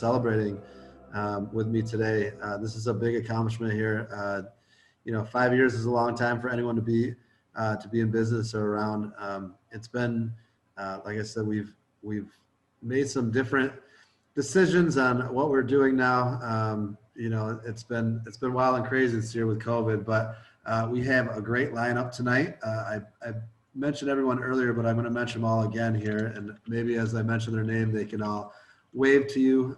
celebrating with me today. This is a big accomplishment here. 5 years is a long time for anyone to be in business or around. It's been, like I said, we've made some different decisions on what we're doing now. It's been wild and crazy this year with COVID, but we have a great lineup tonight. I mentioned everyone earlier, but I'm going to mention them all again here, and maybe as I mention their name, they can all wave to you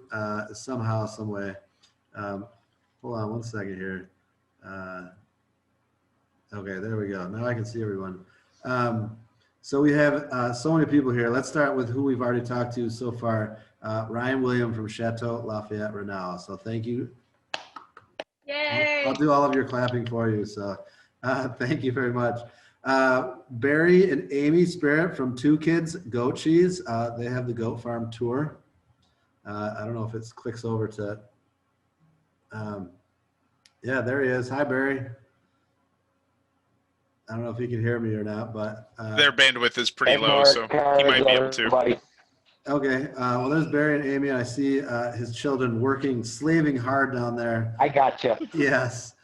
somehow, some way. Hold on one second here. Okay, there we go. Now I can see everyone. So we have so many people here. Let's start with who we've already talked to so far. Ryan William from Chateau Lafayette Renal. So thank you. Yay! I'll do all of your clapping for you. So thank you very much. Barry and Amy Spirit from Two Kids Goat Cheese. They have the goat farm tour. I don't know if it clicks over to, yeah, there he is. Hi, Barry. I don't know if you can hear me or not, but their bandwidth is pretty low, so he might be able to. Okay, well, there's Barry and Amy, and I see his children working, slaving hard down there. I gotcha. Yes.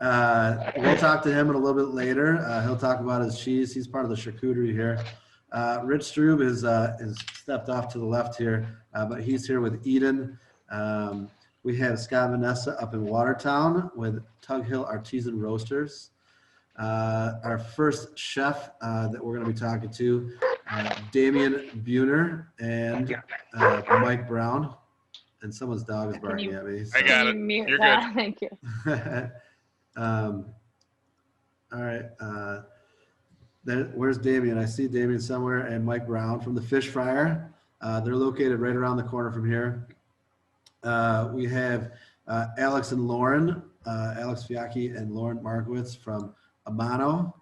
We'll talk to him in a little bit later. He'll talk about his cheese. He's part of the charcuterie here. Rich Strube is stepped off to the left here, but he's here with Eden. We have Scott Vanessa up in Watertown with Tug Hill Artisan Roasters. Our first chef that we're going to be talking to, Damian Buhner and Mike Brown. And someone's dog is barking at me. So. I got it. You're good. Thank you. All right. Where's Damian? I see Damian somewhere, and Mike Brown from the Fish Friar. They're located right around the corner from here. We have Alex and Lauren, Alex Fiacchi and Lauren Markowitz from Mano.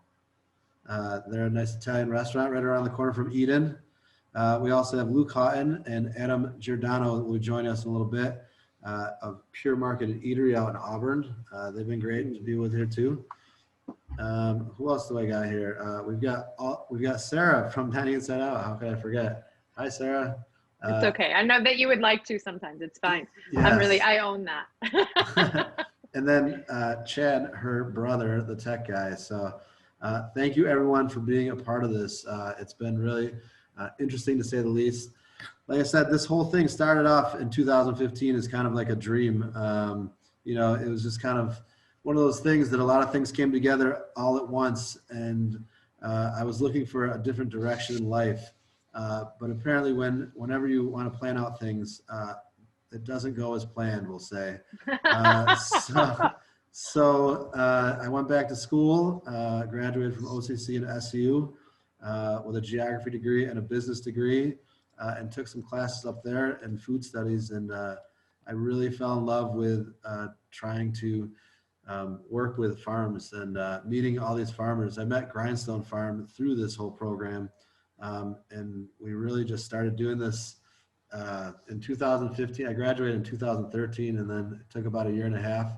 They're a nice Italian restaurant right around the corner from Eden. We also have Luke Houghton and Adam Giordano who will join us in a little bit of Pure Market Eatery out in Auburn. They've been great to be with here too. Who else do I got here? We've got Sarah from Dining Inside Out. How could I forget? Hi, Sarah. It's okay. I know that you would like to sometimes. It's fine. Yes. I own that. And then Chad, her brother, the tech guy. So thank you everyone for being a part of this. It's been really interesting to say the least. Like I said, this whole thing started off in 2015 as kind of like a dream. It was just kind of one of those things that a lot of things came together all at once. And I was looking for a different direction in life. But apparently whenever you want to plan out things, it doesn't go as planned, we'll say. So I went back to school, graduated from OCC and SU with a geography degree and a business degree, and took some classes up there in food studies. And I really fell in love with trying to work with farms and meeting all these farmers. I met Grindstone Farm through this whole program. And we really just started doing this in 2015. I graduated in 2013, and then it took about a year and a half,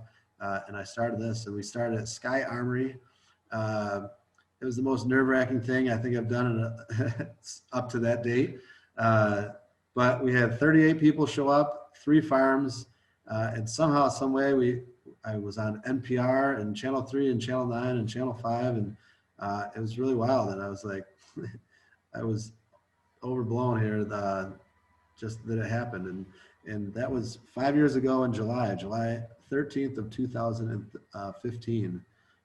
and I started this. And we started at Sky Armory. It was the most nerve-wracking thing I think I've done up to that date. But we had 38 people show up, 3 farms, and somehow, some way, I was on NPR and Channel 3 and Channel 9 and Channel 5, and it was really wild. And I was like, I was overblown here, just that it happened. And that was 5 years ago in July 13th of 2015.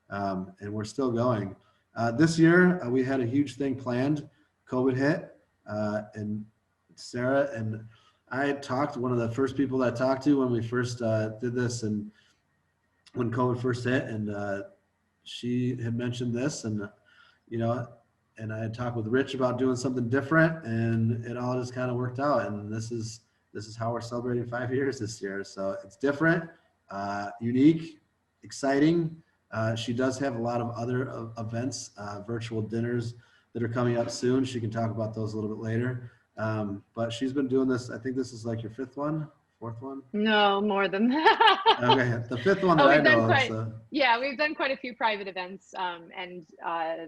And we're still going. This year, we had a huge thing planned. COVID hit, and Sarah and I had talked, one of the first people that I talked to when we first did this, and when COVID first hit, and she had mentioned this, and and I had talked with Rich about doing something different, and it all just kind of worked out. And this is how we're celebrating 5 years this year. So it's different, unique, exciting. She does have a lot of other events, virtual dinners that are coming up soon. She can talk about those a little bit later. But she's been doing this. I think this is like your 5th one. 4th one? No, more than that. Okay, the 5th one that I know of. So. Yeah, we've done quite a few private events, and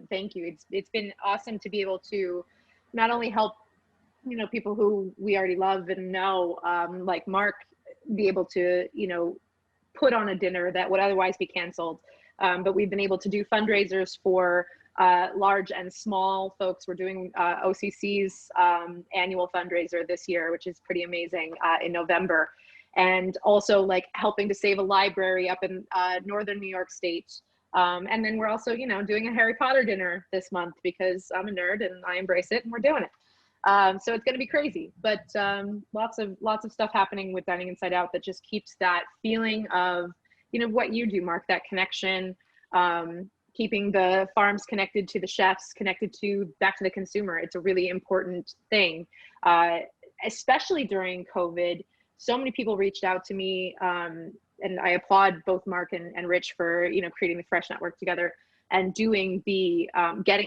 thank you. It's been awesome to be able to not only help, people who we already love and know, like Mark be able to, you know, put on a dinner that would otherwise be canceled. But we've been able to do fundraisers for large and small folks. We're doing OCC's annual fundraiser this year, which is pretty amazing, in November. And also like helping to save a library up in northern New York State. And then we're also, you know, doing a Harry Potter dinner this month because I'm a nerd and I embrace it and we're doing it. So it's going to be crazy, but lots of stuff happening with Dining Inside Out that just keeps that feeling of, you know, what you do, Mark, that connection, keeping the farms connected to the chefs, connected to back to the consumer. It's a really important thing, especially during COVID. So many people reached out to me, and I applaud both Mark and Rich for, you know, creating the Fresh Network together and doing the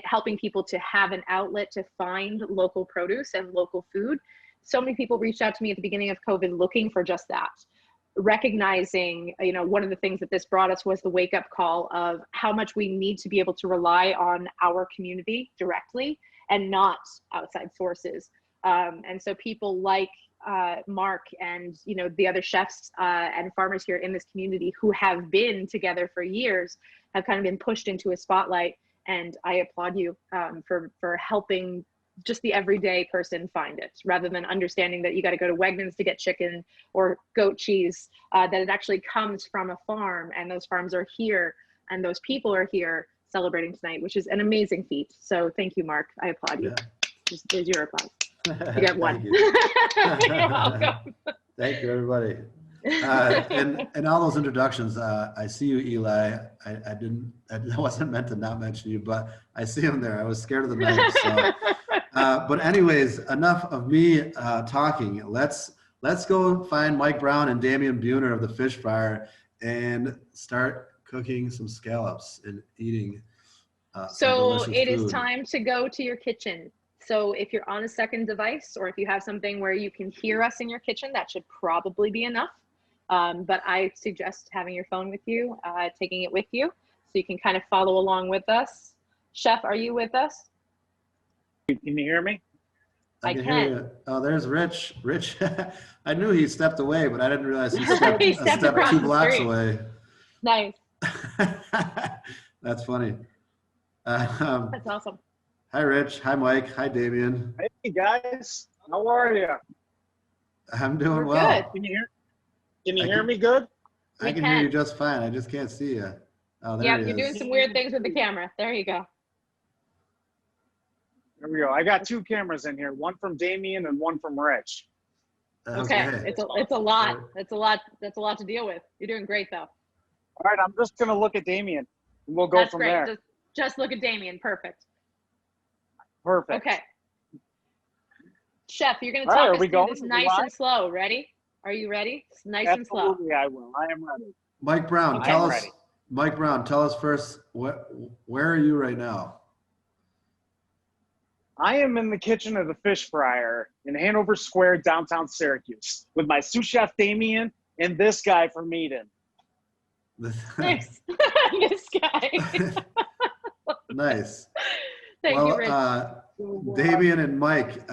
helping people to have an outlet to find local produce and local food. So many people reached out to me at the beginning of COVID looking for just that, recognizing, you know, one of the things that this brought us was the wake up call of how much we need to be able to rely on our community directly and not outside sources. And so people like Mark and, you know, the other chefs and farmers here in this community who have been together for years have kind of been pushed into a spotlight. And I applaud you for helping just the everyday person find it, rather than understanding that you got to go to Wegmans to get chicken or goat cheese, that it actually comes from a farm, and those farms are here and those people are here celebrating tonight, which is an amazing feat. So thank you, Mark. I applaud you. There's your applause. You got one. Thank you. You're welcome. Thank you, everybody. And all those introductions, I see you, Eli. I wasn't meant to not mention you, but I see him there. I was scared of the knife. So. But anyways, enough of me talking. Let's go find Mike Brown and Damian Buhner of the Fish Friar and start cooking some scallops and eating so some it food. is time to go to your kitchen. So if you're on a second device, or if you have something where you can hear us in your kitchen, that should probably be enough. But I suggest having your phone with you, taking it with you, so you can kind of follow along with us. Chef, are you with us? Can you hear me? I can hear you. Oh, there's Rich. Rich, I knew he stepped away, but I didn't realize he stepped, He stepped across 2 the blocks street. away. Nice. That's funny. That's awesome. Hi, Rich. Hi, Mike. Hi, Damian. Hey guys, how are you? I'm doing We're well. good. Can you hear me good? I can hear you just fine. I just can't see you. Oh, there Yeah, he you're is. doing some weird things with the camera. There you go. There we go. I got 2 cameras in here, one from Damian and one from Rich. Okay. It's a lot. That's a lot to deal with. You're doing great though. All right, I'm just gonna look at Damian and we'll go from great. there. Just look at Damian. Perfect. Perfect. Okay. Chef, you're gonna All right, talk are us we through going? this nice and slow. Ready? Are you ready? It's nice and slow. Absolutely, I will. I am ready. Mike Brown, tell us first, where are you right now? I am in the kitchen of the Fish Friar in Hanover Square, downtown Syracuse, with my sous chef Damian and this guy from Eden. Nice. This guy. Nice. Thank you, Rich. Damian and Mike,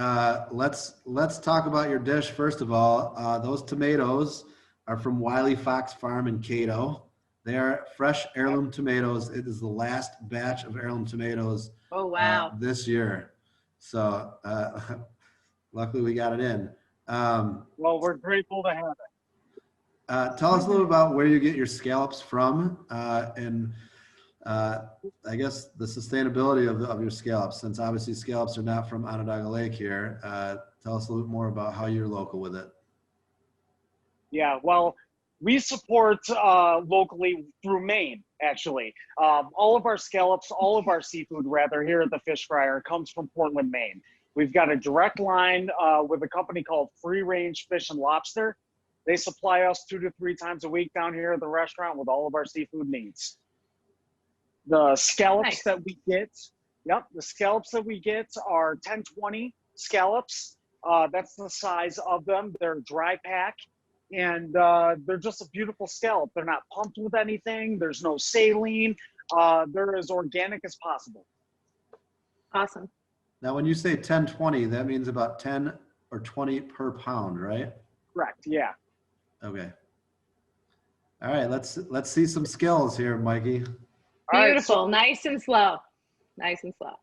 let's talk about your dish first of all. Those tomatoes are from Wiley Fox Farm in Cato. They are fresh heirloom tomatoes. It is the last batch of heirloom tomatoes. Oh wow! This year, so luckily we got it in. Well, we're grateful to have it. Tell us a little about where you get your scallops from, and I guess the sustainability of your scallops, since obviously scallops are not from Onondaga Lake here. Tell us a little bit more about how you're local with it. Yeah, well, we support locally through Maine, actually. All of our scallops, all of our seafood, rather, here at the Fish Friar comes from Portland, Maine. We've got a direct line with a company called Free Range Fish and Lobster. They supply us 2 to 3 times a week down here at the restaurant with all of our seafood needs. The scallops that we get, the scallops that we get are 1020 scallops. That's the size of them. They're dry pack, and they're just a beautiful scallop. They're not pumped with anything. There's no saline. They're as organic as possible. Awesome. Now, when you say 1020, that means about 10 or 20 per pound, right? Correct, yeah. Okay. All right, let's see some skills here, Mikey. All right, Beautiful. so Nice and slow. Nice and slow.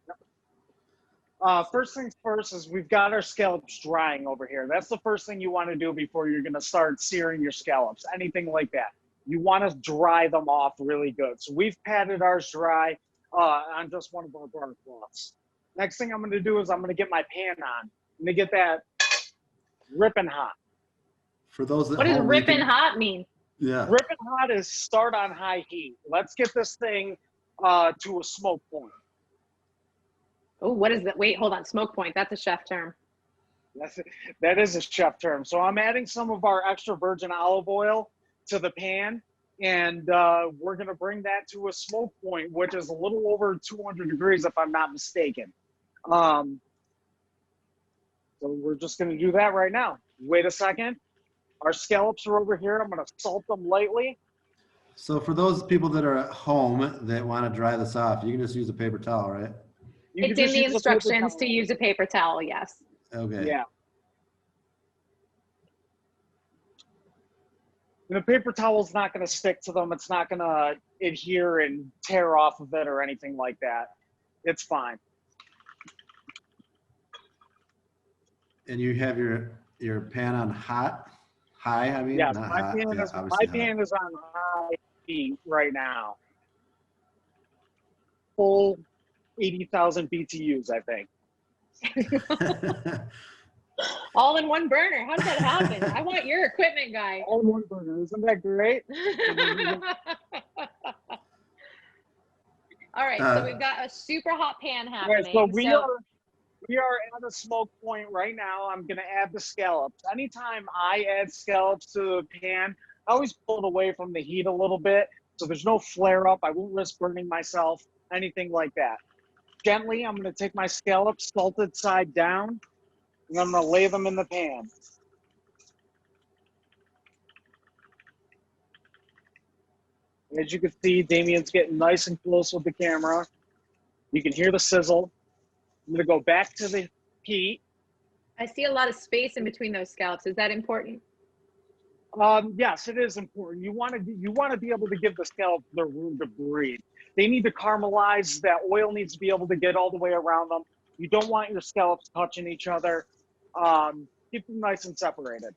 first things first is we've got our scallops drying over here. That's the first thing you want to do before you're going to start searing your scallops, anything like that. You want to dry them off really good. So we've patted ours dry on just one of our bar cloths. Next thing I'm going to do is I'm going to get my pan on. I'm going to get that ripping hot. For those that What does ripping hot mean? Yeah. Ripping hot is start on high heat. Let's get this thing to a smoke point. Oh, what is that? Wait, hold on. Smoke point. That's a chef term. That is a chef term. So I'm adding some of our extra virgin olive oil to the pan, and we're going to bring that to a smoke point, which is a little over 200 degrees, if I'm not mistaken. So we're just going to do that right now. Wait a second. Our scallops are over here. I'm going to salt them lightly. So for those people that are at home that want to dry this off, you can just use a paper towel, right? It's in the instructions to use a paper towel, yes. Okay. Yeah. And the paper towel's not going to stick to them. It's not going to adhere and tear off of it or anything like that. It's fine. And you have your pan on high, I mean? Yes, Not my hot. pan, Yeah, is, obviously my hot. pan is on high heat right now. Full 80,000 BTUs, I think. All in one burner. How did that happen? I want your equipment guy. All in one burner. Isn't that great? All right, so we've got a super hot pan happening. Okay, so we are at a smoke point right now. I'm going to add the scallops. Anytime I add scallops to the pan, I always pull it away from the heat a little bit so there's no flare up. I won't risk burning myself, anything like that. Gently, I'm going to take my scallops salted side down, and I'm going to lay them in the pan. As you can see, Damien's getting nice and close with the camera. You can hear the sizzle. I'm going to go back to the heat. I see a lot of space in between those scallops. Is that important? Yes, it is important. You want to be able to give the scallops the room to breathe. They need to caramelize. That oil needs to be able to get all the way around them. You don't want your scallops touching each other. Keep them nice and separated.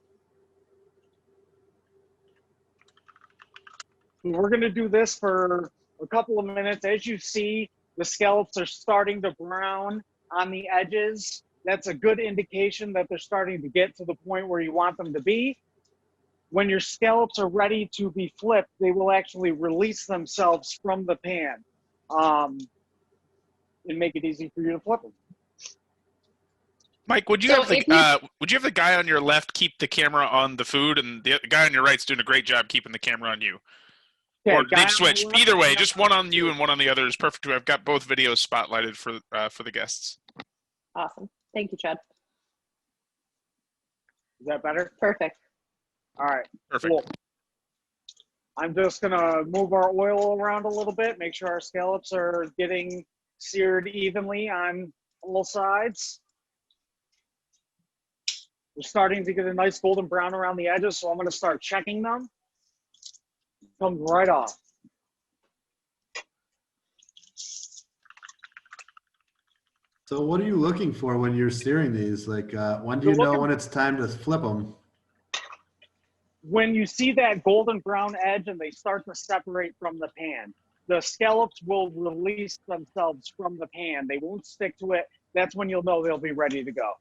We're going to do this for a couple of minutes. As you see, the scallops are starting to brown on the edges. That's a good indication that they're starting to get to the point where you want them to be. When your scallops are ready to be flipped, they will actually release themselves from the pan and make it easy for you to flip them. Mike, would you have the guy on your left keep the camera on the food, and the guy on your right's doing a great job keeping the camera on you? Okay, or they've switched. Either way, just one on you and one on the other is perfect. I've got both videos spotlighted for the guests. Awesome. Thank you, Chad. Is that better? Perfect. All right. Perfect. Cool. I'm just going to move our oil around a little bit, make sure our scallops are getting seared evenly on all sides. We're starting to get a nice golden brown around the edges, so I'm going to start checking them. Comes right off. So what are you looking for when you're searing these? Like, when do you know when it's time to flip them? When you see that golden brown edge and they start to separate from the pan, the scallops will release themselves from the pan. They won't stick to it. That's when you'll know they'll be ready to go.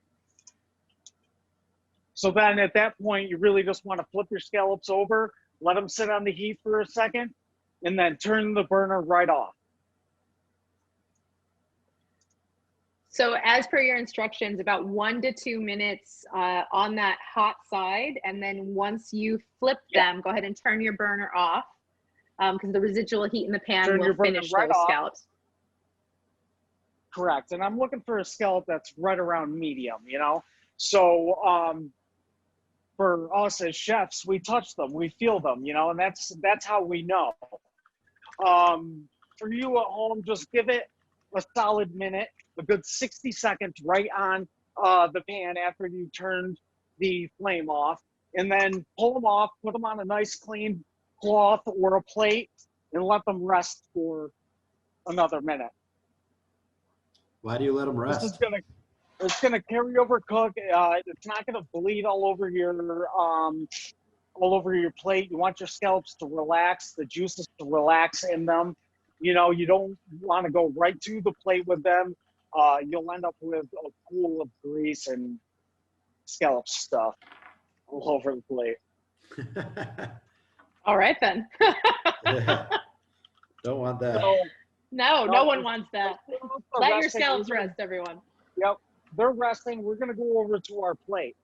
So then at that point, you really just want to flip your scallops over, let them sit on the heat for a second, and then turn the burner right off. So as per your instructions, about 1 to 2 minutes on that hot side. And then once you flip them, go ahead and turn your burner off because the residual heat in the pan will finish those scallops. Correct. And I'm looking for a scallop that's right around medium, you know? So for us as chefs, we touch them, we feel them, you know, and that's how we know. For you at home, just give it a solid minute, a good 60 seconds right on the pan after you turned the flame off. and then pull them off, put them on a nice clean cloth or a plate, and let them rest for another minute. Why do you let them This is rest? it's gonna carry over cook. It's not gonna bleed all over your plate. You want your scallops to relax, the juices to relax in them. You know, you don't want to go right to the plate with them. You'll end up with a pool of grease and scallop stuff all over the plate. All right then. Yeah. Don't want that. So, No one wants that. Let your resting. scallops rest, everyone. Yep, they're resting. We're gonna go over to our plate.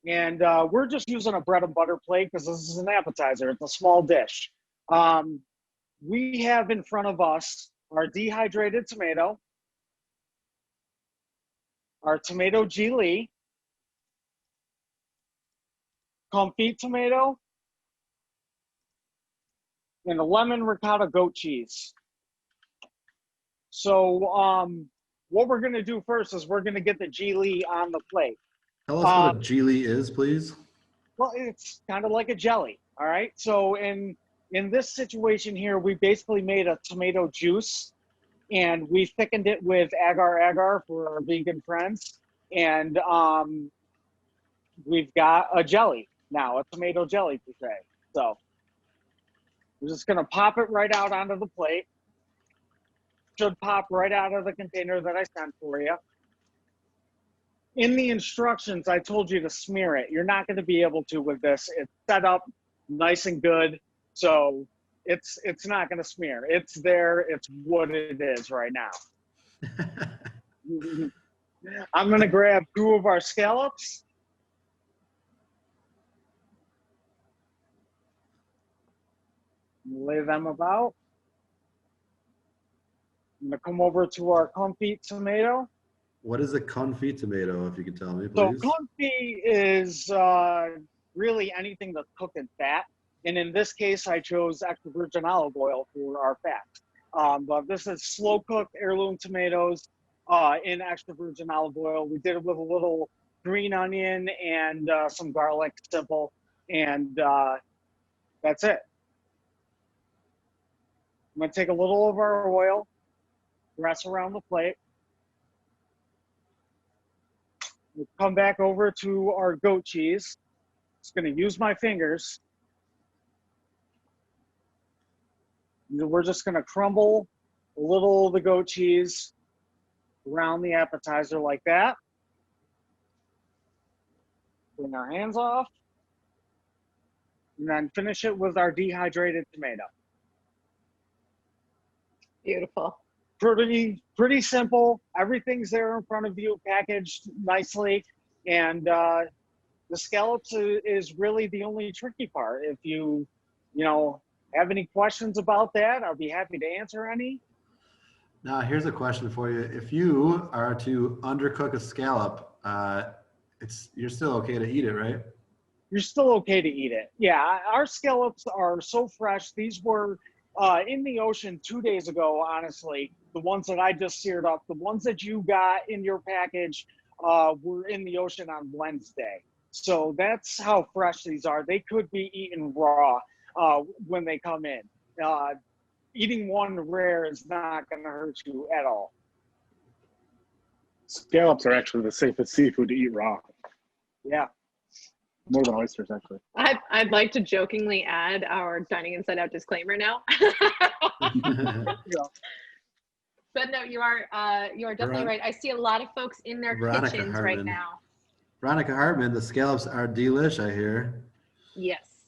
And we're just using a bread and butter plate because this is an appetizer. It's a small dish. We have in front of us our dehydrated tomato, our tomato gelee, confit tomato, and a lemon ricotta goat cheese. So what we're going to do first is we're going to get the gelee on the plate. Tell us what a gelee is, please. Well, it's kind of like a jelly, all right? So in this situation here, we basically made a tomato juice, and we thickened it with agar-agar for our vegan friends. And we've got a jelly now, a tomato jelly per se. So we're just going to pop it right out onto the plate. Should pop right out of the container that I sent for you. In the instructions, I told you to smear it. You're not going to be able to with this. It's set up nice and good, so it's not going to smear. It's there. It's what it is right now. I'm going to grab 2 of our scallops. Lay them about. I'm going to come over to our confit tomato. What is a confit tomato, if you could tell me, So please? confit is really anything that's cooked in fat. And in this case, I chose extra virgin olive oil for our fat. But this is slow cooked heirloom tomatoes in extra virgin olive oil. We did it with a little green onion and some garlic, simple. And that's it. I'm going to take a little of our oil, press around the plate. We'll come back over to our goat cheese. Just going to use my fingers. We're just going to crumble a little of the goat cheese around the appetizer like that. Bring our hands off. And then finish it with our dehydrated tomato. Beautiful. Pretty simple. Everything's there in front of you, packaged nicely. And the scallops is really the only tricky part. If you have any questions about that, I'll be happy to answer any. Now, here's a question for you. If you are to undercook a scallop, you're still okay to eat it, right? You're still okay to eat it. Yeah, our scallops are so fresh. These were in the ocean 2 days ago, honestly. The ones that I just seared up, the ones that you got in your package were in the ocean on Wednesday. So that's how fresh these are. They could be eaten raw when they come in. Eating one rare is not going to hurt you at all. Scallops are actually the safest seafood to eat raw. Yeah. More than oysters, actually. I'd like to jokingly add our Dining Inside Out disclaimer now. But no, you are definitely right. I see a lot of folks in their kitchens right now. Veronica Hartman, the scallops are delish, I hear. Yes.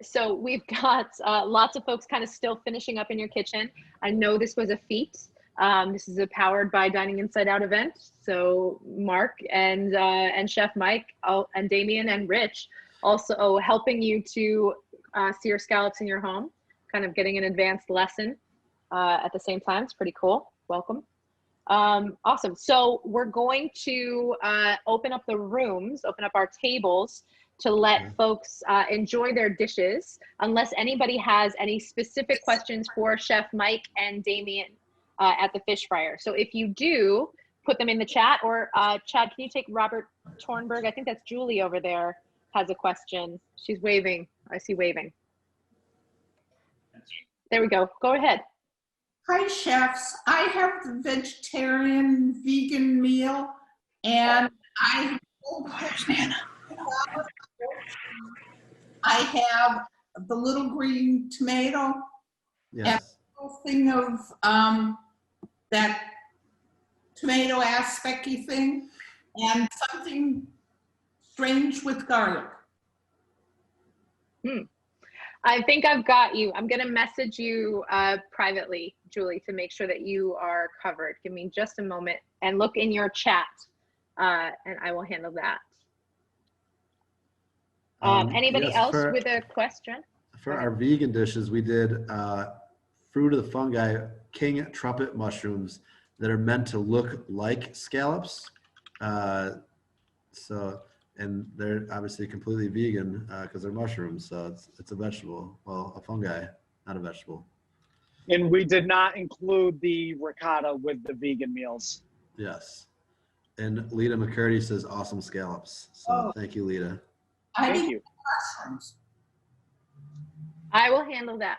So we've got lots of folks kind of still finishing up in your kitchen. I know this was a feat. This is a powered by Dining Inside Out event. So Mark and Chef Mike and Damien and Rich also helping you to sear scallops in your home, kind of getting an advanced lesson at the same time. It's pretty cool. Welcome. Awesome. So we're going to open up the rooms, open up our tables to let folks enjoy their dishes, unless anybody has any specific questions for Chef Mike and Damien. at the Fish Friar. So if you do, put them in the chat, or Chad, can you take Robert Tornberg? I think that's Julie over there has a question. She's waving. I see waving. There we go. Go ahead. Hi, chefs. I have the vegetarian vegan meal, and I have the little green tomato and Yes. a little thing of that tomato aspecty thing, and something strange with garlic. I think I've got you. I'm going to message you privately, Julie, to make sure that you are covered. Give me just a moment and look in your chat, and I will handle that. Anybody Yes, else with a question? For our vegan dishes, we did fruit of the fungi, king trumpet mushrooms that are meant to look like scallops. And they're obviously completely vegan because they're mushrooms. So it's a vegetable. Well, a fungi, not a vegetable. And we did not include the ricotta with the vegan meals. Yes. And Lita McCurdy says awesome scallops. So thank you, Lita. Thank you. Mushrooms. I will handle that.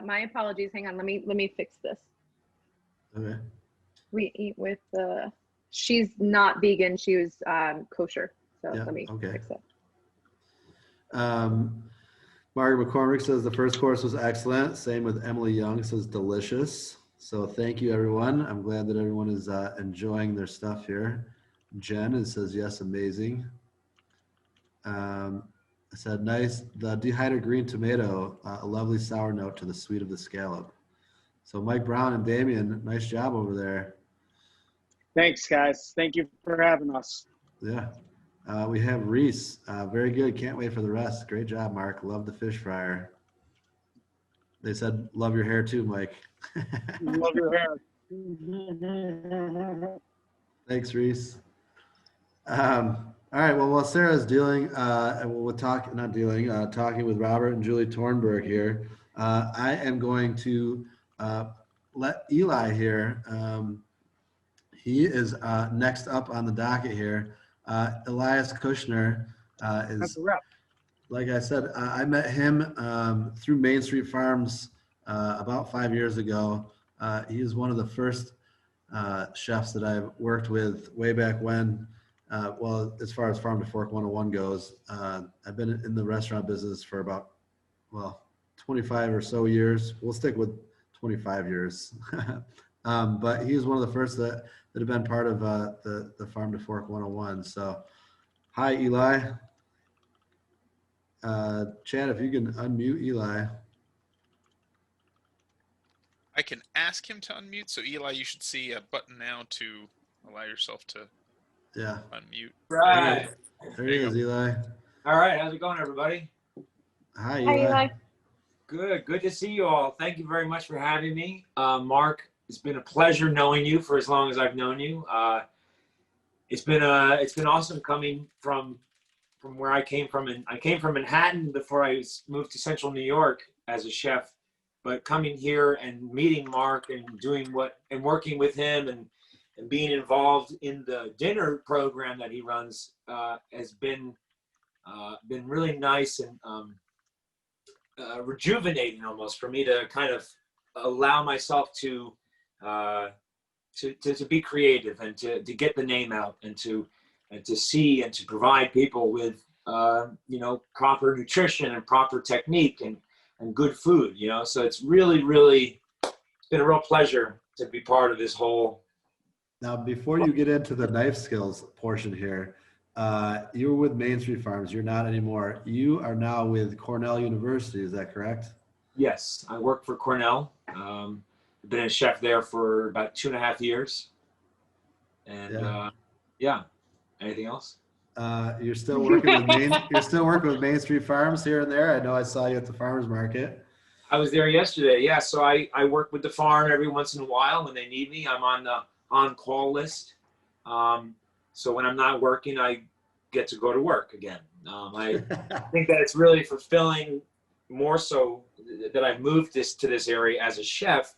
My apologies. Hang on. Let me fix this. Okay. We eat with she's not vegan. She was kosher. So Yeah, let me okay. fix it. Margaret McCormick says the first course was excellent. Same with Emily Young, says delicious. So thank you, everyone. I'm glad that everyone is enjoying their stuff here. Jen says yes, amazing. I said nice. The dehydrated green tomato, a lovely sour note to the sweet of the scallop. So Mike Brown and Damien, nice job over there. Thanks, guys. Thank you for having us. Yeah. We have Reese. Very good. Can't wait for the rest. Great job, Mark. Love the fish fryer. They said, love your hair too, Mike. Love your hair. Thanks, Reese. All right. Well, while Sarah's talking with Robert and Julie Tornberg here, I am going to let Eli here. He is next up on the docket here. Elias Kushner That's is, a wrap. like I said, I met him through Main Street Farms about 5 years ago. He is one of the first chefs that I've worked with way back when. Well, as far as Farm to Fork 101 goes, I've been in the restaurant business for about, 25 or so years. We'll stick with 25 years. But he was one of the first that have been part of the Farm to Fork 101. So, hi, Eli. Chad, if you can unmute Eli. I can ask him to unmute. So Eli, you should see a button now to allow yourself to unmute. Right. There he is, Eli. All right. How's it going, everybody? Hi, Hi, Eli. Eli. Good. Good to see you all. Thank you very much for having me. Mark, it's been a pleasure knowing you for as long as I've known you. It's been awesome coming from where I came from. And I came from Manhattan before I moved to Central New York as a chef. But coming here and meeting Mark and working with him and being involved in the dinner program that he runs has been really nice and rejuvenating almost for me to kind of allow myself to be creative and to get the name out and to see and to provide people with proper nutrition and proper technique and good food, so it's really it's been a real pleasure to be part of this whole. Now, before you get into the knife skills portion here, you were with Main Street Farms. You're not anymore. You are now with Cornell University. Is that correct? Yes, I work for Cornell. I've been a chef there for about 2.5 years. And yeah. Anything else? You're still working with Main Street Farms here and there. I know I saw you at the farmers market. I was there yesterday. Yeah, so I work with the farm every once in a while when they need me. I'm on the on-call list. So when I'm not working, I get to go to work again. I think that it's really fulfilling, more so that I've moved to this area as a chef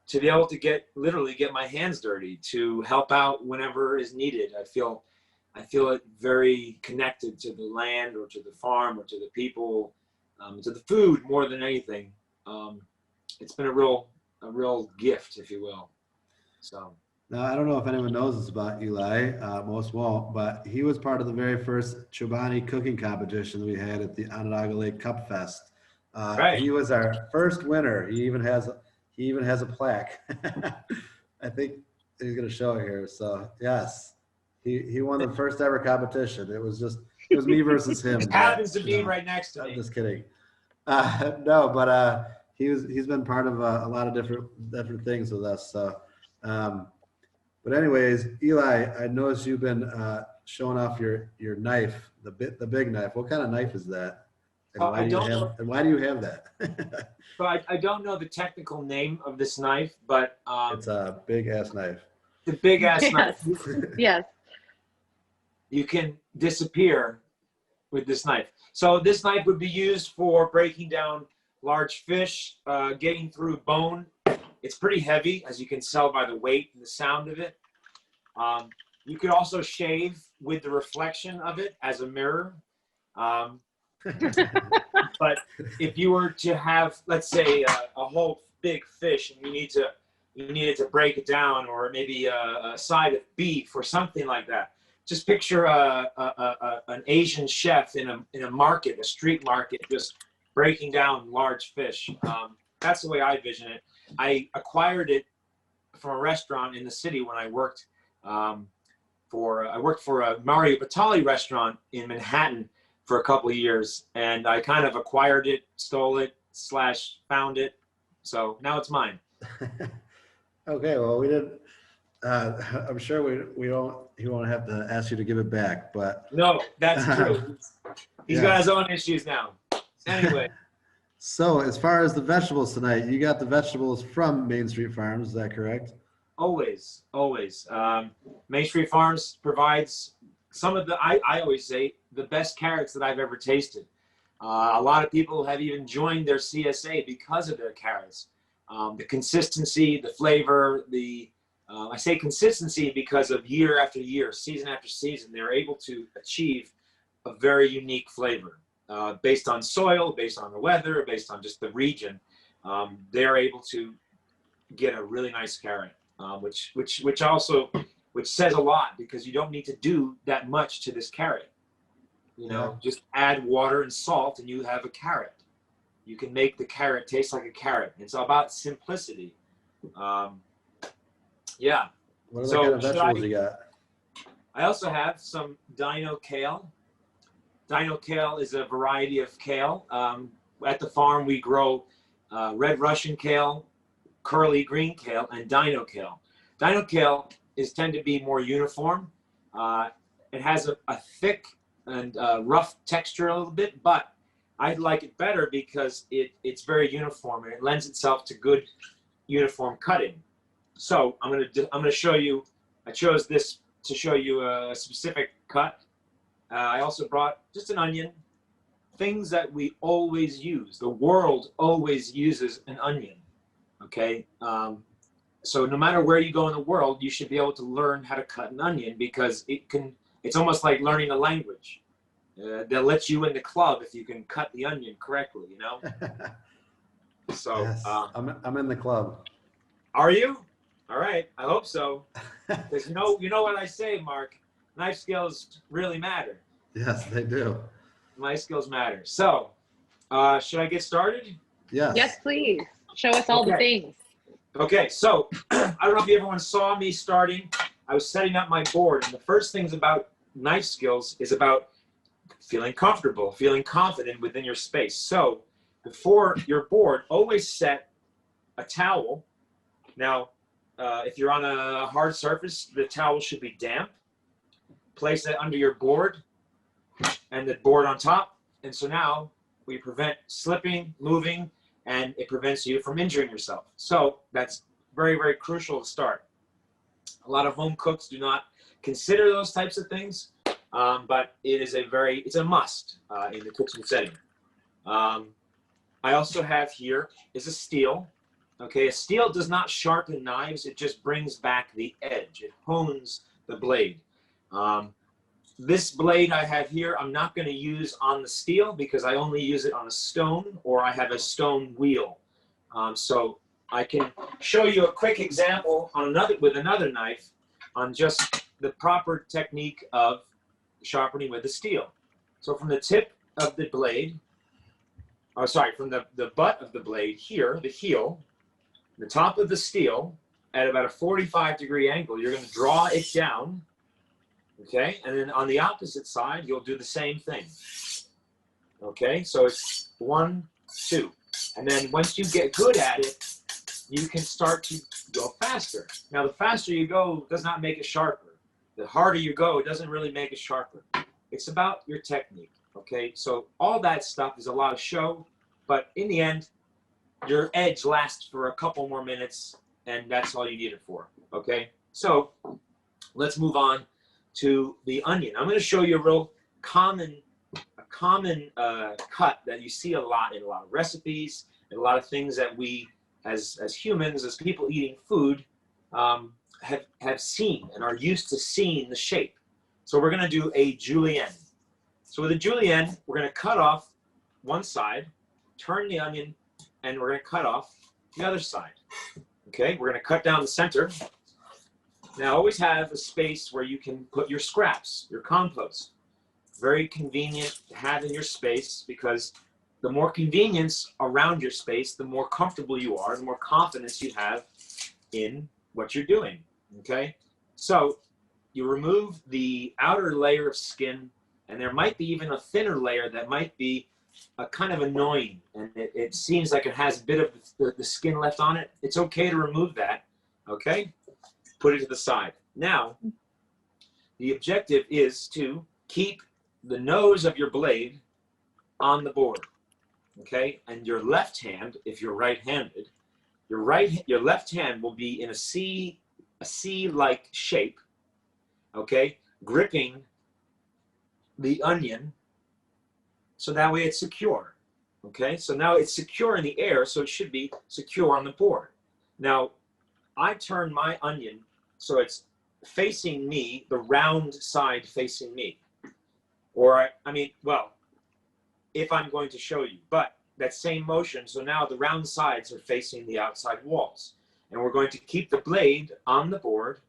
to be able to literally get my hands dirty, to help out whenever is needed. I feel it very connected to the land or to the farm or to the people, to the food more than anything. It's been a real gift, if you will. So. Now, I don't know if anyone knows this about Eli, most won't, but he was part of the very first Chobani cooking competition we had at the Onondaga Lake Cup Fest. Right. He was our first winner. He even has a plaque. I think he's going to show it here. So yes, he won the first ever competition. It was me versus him. It happens to be right next to me. I'm just kidding. No, but he's been part of a lot of different things with us. So. But anyways, Eli, I noticed you've been showing off your knife, the big knife. What kind of knife is that? And why do you have that? So I don't know the technical name of this knife, but it's a big ass knife. The big ass knife. Yes. You can disappear with this knife. So this knife would be used for breaking down large fish, getting through bone. It's pretty heavy, as you can tell by the weight and the sound of it. You could also shave with the reflection of it as a mirror. But if you were to have, let's say, a whole big fish and you needed to break it down, or maybe a side of beef or something like that, just picture an Asian chef in a market, a street market, just breaking down large fish. That's the way I vision it. I acquired it from a restaurant in the city when I worked for a Mario Batali restaurant in Manhattan for a couple of years, and I kind of acquired it, stole it, / found it, so now it's mine. Okay, well, we didn't. I'm sure he won't have to ask you to give it back, but no, that's true. He's got his own issues now. Anyway. So as far as the vegetables tonight, you got the vegetables from Main Street Farms, is that correct? Always. Main Street Farms provides some of I always say, the best carrots that I've ever tasted. A lot of people have even joined their CSA because of their carrots. The consistency, the flavor, I say consistency because of year after year, season after season, they're able to achieve a very unique flavor. Based on soil, based on the weather, based on just the region, they're able to get a really nice carrot, which says a lot, because you don't need to do that much to this carrot. Just add water and salt and you have a carrot. You can make the carrot taste like a carrot. It's about simplicity. Yeah. What other kind of vegetables you got? I also have some dino kale. Dino kale is a variety of kale. At the farm, we grow red Russian kale, curly green kale, and dino kale. Dino kale tend to be more uniform. It has a thick and rough texture a little bit, but I like it better because it's very uniform and it lends itself to good uniform cutting. So I'm gonna show you. I chose this to show you a specific cut. I also brought just an onion, things that we always use. The world always uses an onion, okay? So no matter where you go in the world, you should be able to learn how to cut an onion, because it's almost like learning a language. They'll let you in the club if you can cut the onion correctly, So yes, I'm in the club. Are you? All right, I hope so. Because you know what I say, Mark. Knife skills really matter. Yes, they do. Knife skills matter. So, should I get started? Yes. Yes, please. Show us all the things. Okay, so I don't know if everyone saw me starting. I was setting up my board, and the first things about knife skills is about feeling comfortable, feeling confident within your space. So, before your board, always set a towel. Now, if you're on a hard surface, the towel should be damp. Place it under your board and the board on top. And so now we prevent slipping, moving, and it prevents you from injuring yourself. So that's very, very crucial to start. A lot of home cooks do not consider those types of things, but it's a must in the kitchen setting. I also have here is a steel. Okay, a steel does not sharpen knives. It just brings back the edge. It hones the blade. This blade I have here, I'm not going to use on the steel because I only use it on a stone, or I have a stone wheel. So I can show you a quick example on with another knife on just the proper technique of sharpening with the steel. So from the tip of the blade, or sorry, from the butt of the blade here, the heel, the top of the steel at about a 45-degree angle, you're going to draw it down. Okay, and then on the opposite side, you'll do the same thing. Okay, so it's 1, 2. And then once you get good at it, you can start to go faster. Now, the faster you go does not make it sharper. The harder you go, it doesn't really make it sharper. It's about your technique. Okay, so all that stuff is a lot of show, but in the end, your edge lasts for a couple more minutes, and that's all you need it for. Okay, so let's move on to the onion. I'm going to show you a real common cut that you see a lot in a lot of recipes and a lot of things that we as humans, as people eating food, have seen and are used to seeing the shape. So we're going to do a julienne. So with a julienne, we're going to cut off one side, turn the onion, and we're going to cut off the other side. Okay, we're going to cut down the center. Now, always have a space where you can put your scraps, your compost. Very convenient to have in your space, because the more convenience around your space, the more comfortable you are, the more confidence you have in what you're doing. Okay, so you remove the outer layer of skin, and there might be even a thinner layer that might be a kind of annoying, and it seems like it has a bit of the skin left on it. It's okay to remove that. Okay. Put it to the side. Now, the objective is to keep the nose of your blade on the board, okay? And your left hand, if you're right-handed, your left hand will be in a C-like shape, okay? Gripping the onion, so that way it's secure, okay? So now it's secure in the air, so it should be secure on the board. Now, I turn my onion so it's facing me, the round side facing me. Or, I mean, well, if I'm going to show you, but that same motion, so now the round sides are facing the outside walls. And we're going to keep the blade on the board,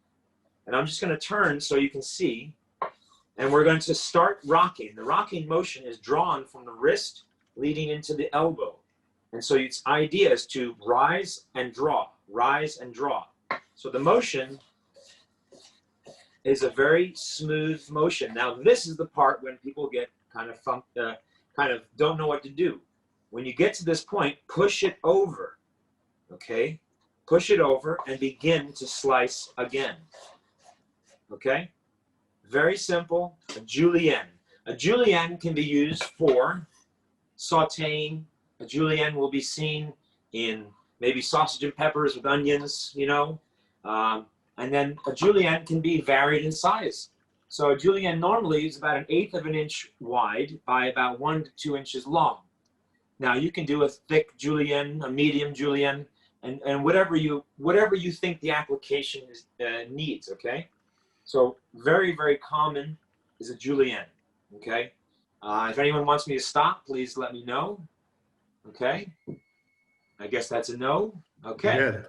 and I'm just going to turn so you can see, and we're going to start rocking. The rocking motion is drawn from the wrist leading into the elbow. And so its idea is to rise and draw, rise and draw. So the motion is a very smooth motion. Now, this is the part when people get kind of don't know what to do. When you get to this point, push it over, okay? Push it over and begin to slice again, okay? Very simple, a julienne. A julienne can be used for sauteing. A julienne will be seen in maybe sausage and peppers with onions, you know. And then a julienne can be varied in size. So a julienne normally is about 1/8 of an inch wide by about 1 to 2 inches long. Now you can do a thick julienne, a medium julienne, and whatever you think the application needs. Okay. So very, very common is a julienne. Okay. If anyone wants me to stop, please let me know. Okay. I guess that's a no. Okay. Good.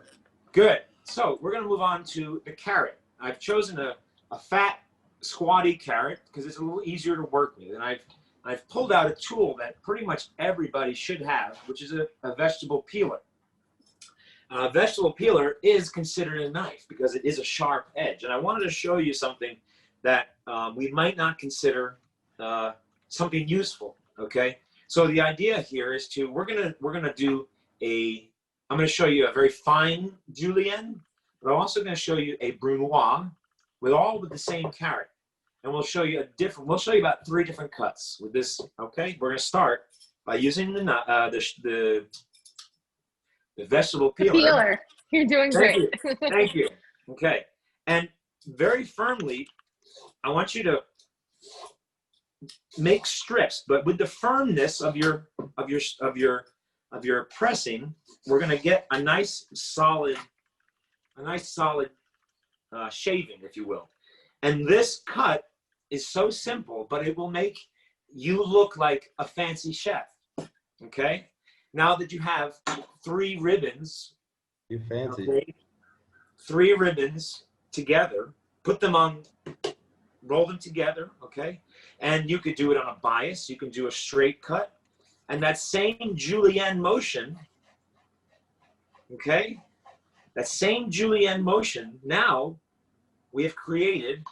Good. So we're going to move on to the carrot. I've chosen a fat, squatty carrot because it's a little easier to work with. And I've pulled out a tool that pretty much everybody should have, which is a vegetable peeler. A vegetable peeler is considered a knife because it is a sharp edge. And I wanted to show you something that we might not consider something useful. Okay. So the idea here is we're gonna do I'm going to show you a very fine julienne, but I'm also going to show you a brunoise with the same carrot. And we'll show you about 3 different cuts with this. Okay, we're going to start by using the vegetable peeler. Peeler, you're doing great. Thank you. Okay, and very firmly, I want you to make strips, but with the firmness of your of your pressing, we're going to get a nice solid shaving, if you will. And this cut is so simple, but it will make you look like a fancy chef. Okay? Now that you have 3 ribbons, You fancy. okay, 3 ribbons together, put them on, roll them together, okay? And you could do it on a bias, you can do a straight cut, and that same julienne motion, okay? That same julienne motion, now we have created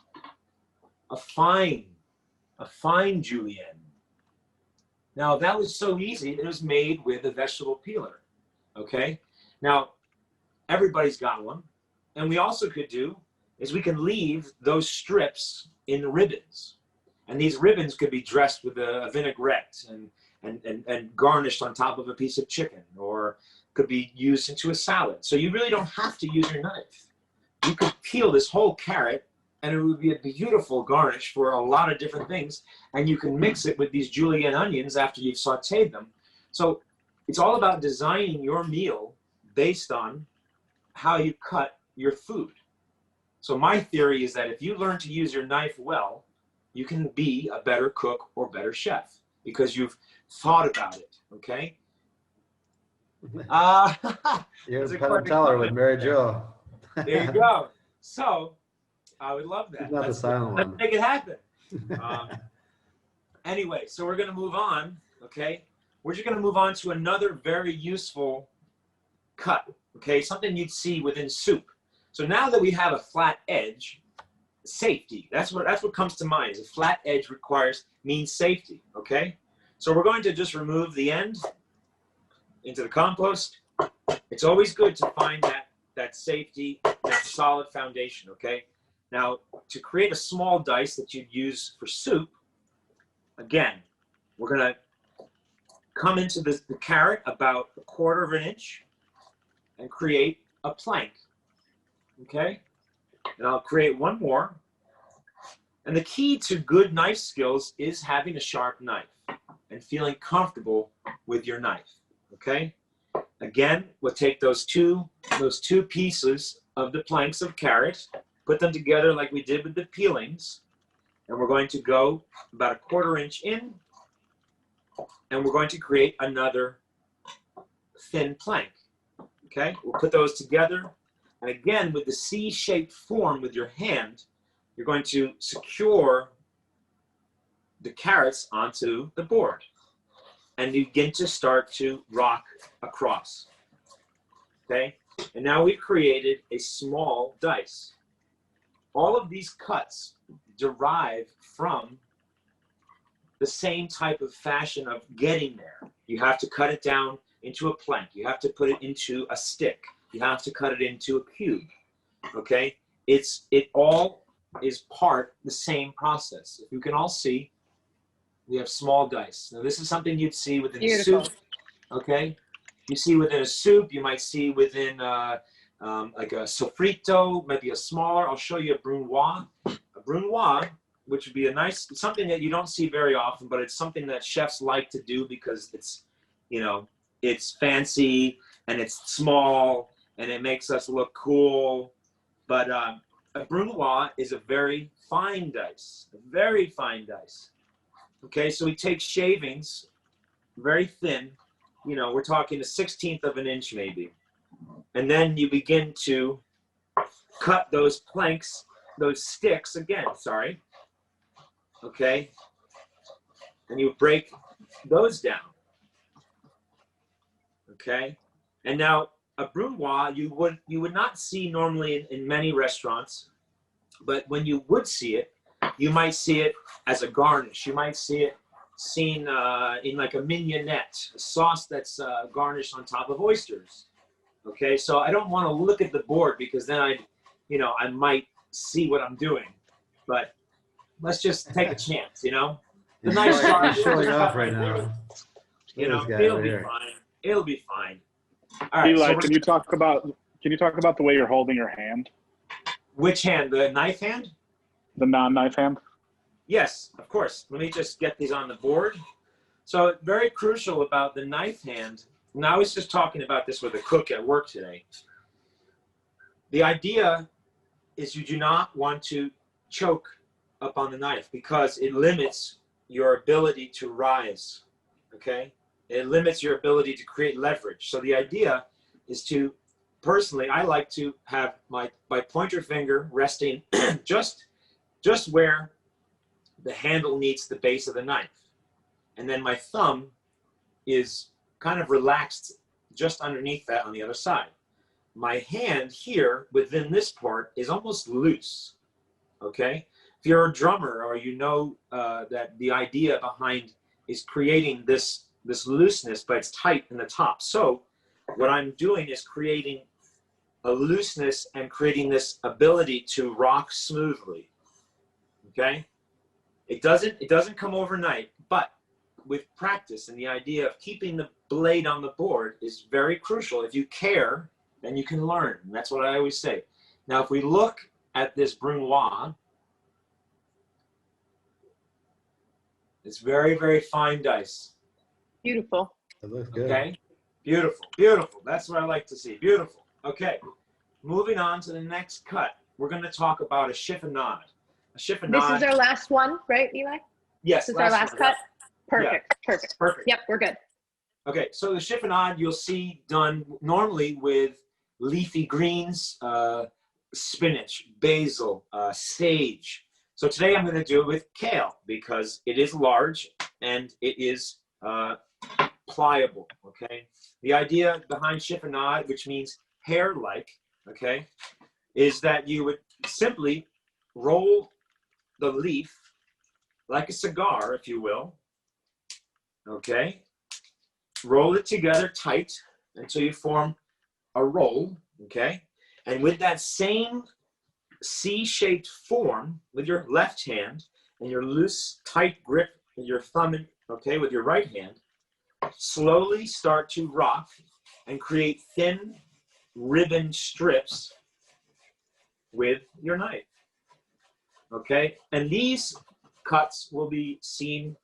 a fine julienne. Now that was so easy, it was made with a vegetable peeler, okay? Now, everybody's got one. And we also could do is we can leave those strips in ribbons. And these ribbons could be dressed with a vinaigrette and garnished on top of a piece of chicken, or could be used into a salad. So you really don't have to use your knife. You could peel this whole carrot and it would be a beautiful garnish for a lot of different things. And you can mix it with these julienne onions after you've sauteed them. So it's all about designing your meal based on how you cut your food. So my theory is that if you learn to use your knife well, you can be a better cook or better chef because you've thought about it, okay? You're a Penn and Teller with Mary Jo. There you go. So I would love that. He's not the silent Let's one. make it happen. Anyway, so we're going to move on, okay? We're just going to move on to another very useful cut, okay? Something you'd see within soup. So now that we have a flat edge, safety, that's what comes to mind. Is a flat edge means safety, okay? So we're going to just remove the end into the compost. It's always good to find that safety, that solid foundation, okay? Now, to create a small dice that you'd use for soup, again, we're gonna come into the carrot about 1/4 inch and create a plank, okay? And I'll create one more. And the key to good knife skills is having a sharp knife and feeling comfortable with your knife, okay? Again, we'll take those two pieces of the planks of carrot, put them together like we did with the peelings, and we're going to go about 1/4 inch in, and we're going to create another thin plank, okay? We'll put those together, and again, with the C-shaped form with your hand, you're going to secure the carrots onto the board, and you begin to start to rock across, okay? And now we've created a small dice. All of these cuts derive from the same type of fashion of getting there. You have to cut it down into a plank. You have to put it into a stick. You have to cut it into a cube, okay? It all is part the same process. If you can all see, we have small dice. Now this is something you'd see within a soup, okay? You see within a soup, you might see within like a sofrito, maybe a smaller. I'll show you a brunoise. A brunoise, which would be a nice, something that you don't see very often, but it's something that chefs like to do because it's, you know, it's fancy and it's small and it makes us look cool. But a brunoise is a very fine dice, a very fine dice. Okay, so we take shavings, very thin, you know, we're talking 1/16 of an inch maybe. And then you begin to cut those planks, those sticks again, sorry. Okay, and you break those down. Okay, and now a brunoise you would not see normally in many restaurants, but when you would see it, you might see it as a garnish. You might see it seen in like a mignonette, a sauce that's garnished on top of oysters. Okay, so I don't want to look at the board because then I might see what I'm doing. But let's just take a chance, you know. The nice showing off right now. You know, it'll be fine. It'll be fine. All right. Eli, So can you talk about the way you're holding your hand? which hand? The knife hand? The non-knife hand? Yes, of course. Let me just get these on the board. So very crucial about the knife hand Now, I was just talking about this with a cook at work today. The idea is you do not want to choke up on the knife because it limits your ability to rise, okay? It limits your ability to create leverage. So the idea is to, personally, I like to have my pointer finger resting just where the handle meets the base of the knife. And then my thumb is kind of relaxed just underneath that on the other side. My hand here within this part is almost loose, okay? If you're a drummer or you know that the idea behind is creating this looseness, but it's tight in the top. So what I'm doing is creating a looseness and creating this ability to rock smoothly, okay? It doesn't come overnight, but with practice and the idea of keeping the blade on the board is very crucial. If you care, then you can learn. And that's what I always say. Now, if we look at this brunoise, it's very, very fine dice. Beautiful. That looks good. Okay, beautiful, beautiful. That's what I like to see. Beautiful. Okay, moving on to the next cut. We're going to talk about a chiffonade. A chiffonade. This is our last one, right, Eli? Yes. This is our last one. cut? Perfect, Yeah. perfect. Perfect. Yep, we're good. Okay, so the chiffonade you'll see done normally with leafy greens, spinach, basil, sage. So today I'm going to do it with kale because it is large and it is pliable, okay? The idea behind chiffonade, which means hair-like, okay, is that you would simply roll the leaf like a cigar, if you will, okay? Roll it together tight until you form a roll, okay? And with that same C-shaped form with your left hand and your loose, tight grip with your thumb, okay, with your right hand, slowly start to rock and create thin ribbon strips with your knife, okay? And these cuts will be seen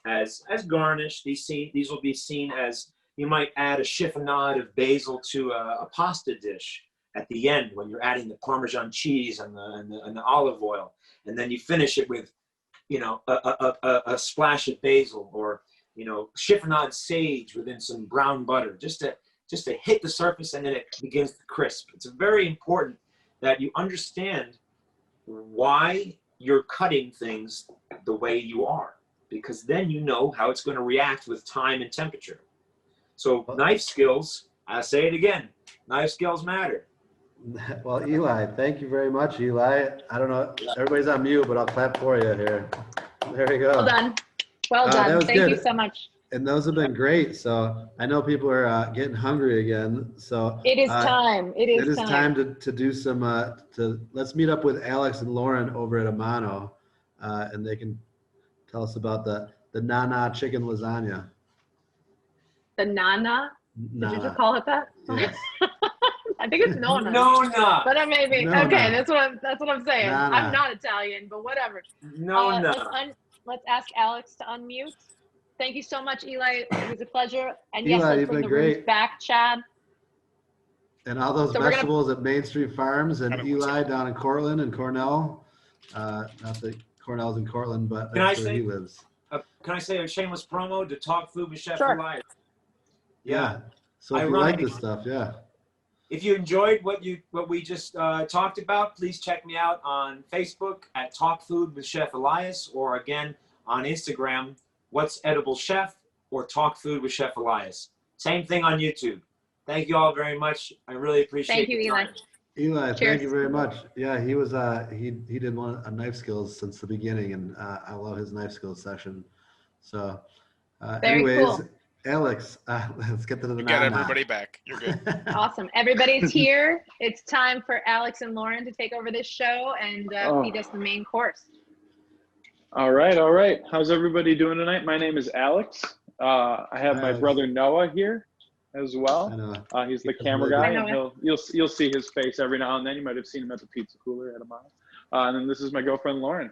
as garnish. These will be seen as, you might add a chiffonade of basil to a pasta dish at the end when you're adding the Parmesan cheese and the olive oil, and then you finish it with, you know, a splash of basil, or, you know, chiffonade sage within some brown butter, just to hit the surface, and then it begins to crisp. It's very important that you understand why you're cutting things the way you are, because then you know how it's going to react with time and temperature. So knife skills, I say it again, knife skills matter. Well, Eli, thank you very much, Eli. I don't know, everybody's on mute, but I'll clap for you here. There you go. Well done. Well That done. was Thank you good. so much. And those have been great. So I know people are getting hungry again. So It is time. It is time to do some, let's meet up with Alex and Lauren over at Amano, and they can tell us about the Nana chicken lasagna. The Nana? Did you just call it that? Yes. I think it's Nona. Nona. But maybe. Nona. Okay, that's what I'm saying. Nana. I'm not Italian, but whatever. Nona. Let's ask Alex to unmute. Thank you so much, Eli. It was a pleasure. And Eli, yes, let's you've bring been the roots great. back, Chad. And all those So we're vegetables at Main Street Farms, and Hold on one Eli second. down in Cortland and Cornell. Not that Cornell's in Cortland, but Can I that's where say- he lives. Can I say a shameless promo to talk food with Chef Sure. Eli? Yeah. So if you like Ironically- this stuff, yeah. If you enjoyed what we just talked about, please check me out on Facebook at Talk Food with Chef Elias, or again on Instagram, What's Edible Chef, or Talk Food with Chef Elias. Same thing on YouTube. Thank you all very much. I really appreciate Thank you, the Eli. time. Eli, Cheers. thank you very much. Yeah, he was he did one a knife skills since the beginning, and I love his knife skills session. So, Very anyways, cool. Alex, let's get to the You got Nana. everybody back. You're good. Awesome. Everybody's here. It's time for Alex and Lauren to take over this show and feed us the main course. All right, all right. How's everybody doing tonight? My name is Alex. I have my Alex. brother Noah here as I well. know. He's the He's camera really guy, good. and you'll see his face every now and then. You might have seen him at the pizza cooler at Amano. And then this is my girlfriend Lauren.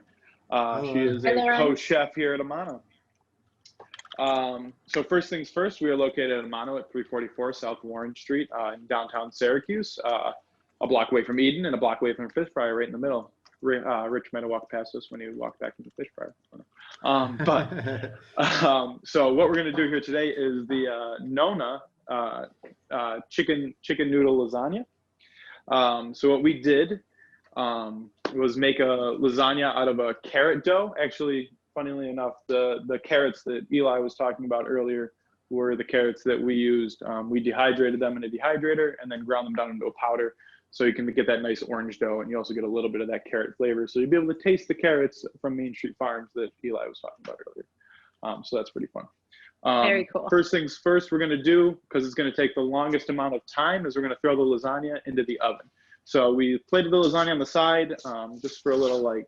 She is Hi, a Lauren. co-chef here at Amano. So first things first, we are located at Mano at 344 South Warren Street in downtown Syracuse, a block away from Eden and a block away from Fish Friar, right in the middle. Rich might have walked past us when he walked back into Fish Friar. So what we're going to do here today is the Nona chicken noodle lasagna. So what we did was make a lasagna out of a carrot dough. Actually, funnily enough, the carrots that Eli was talking about earlier were the carrots that we used. We dehydrated them in a dehydrator and then ground them down into a powder, so you can get that nice orange dough, and you also get a little bit of that carrot flavor. So you'll be able to taste the carrots from Main Street Farms that Eli was talking about earlier. So that's pretty fun. Very cool. First things first, we're going to do, because it's going to take the longest amount of time, is we're going to throw the lasagna into the oven. So we plated the lasagna on the side just for a little like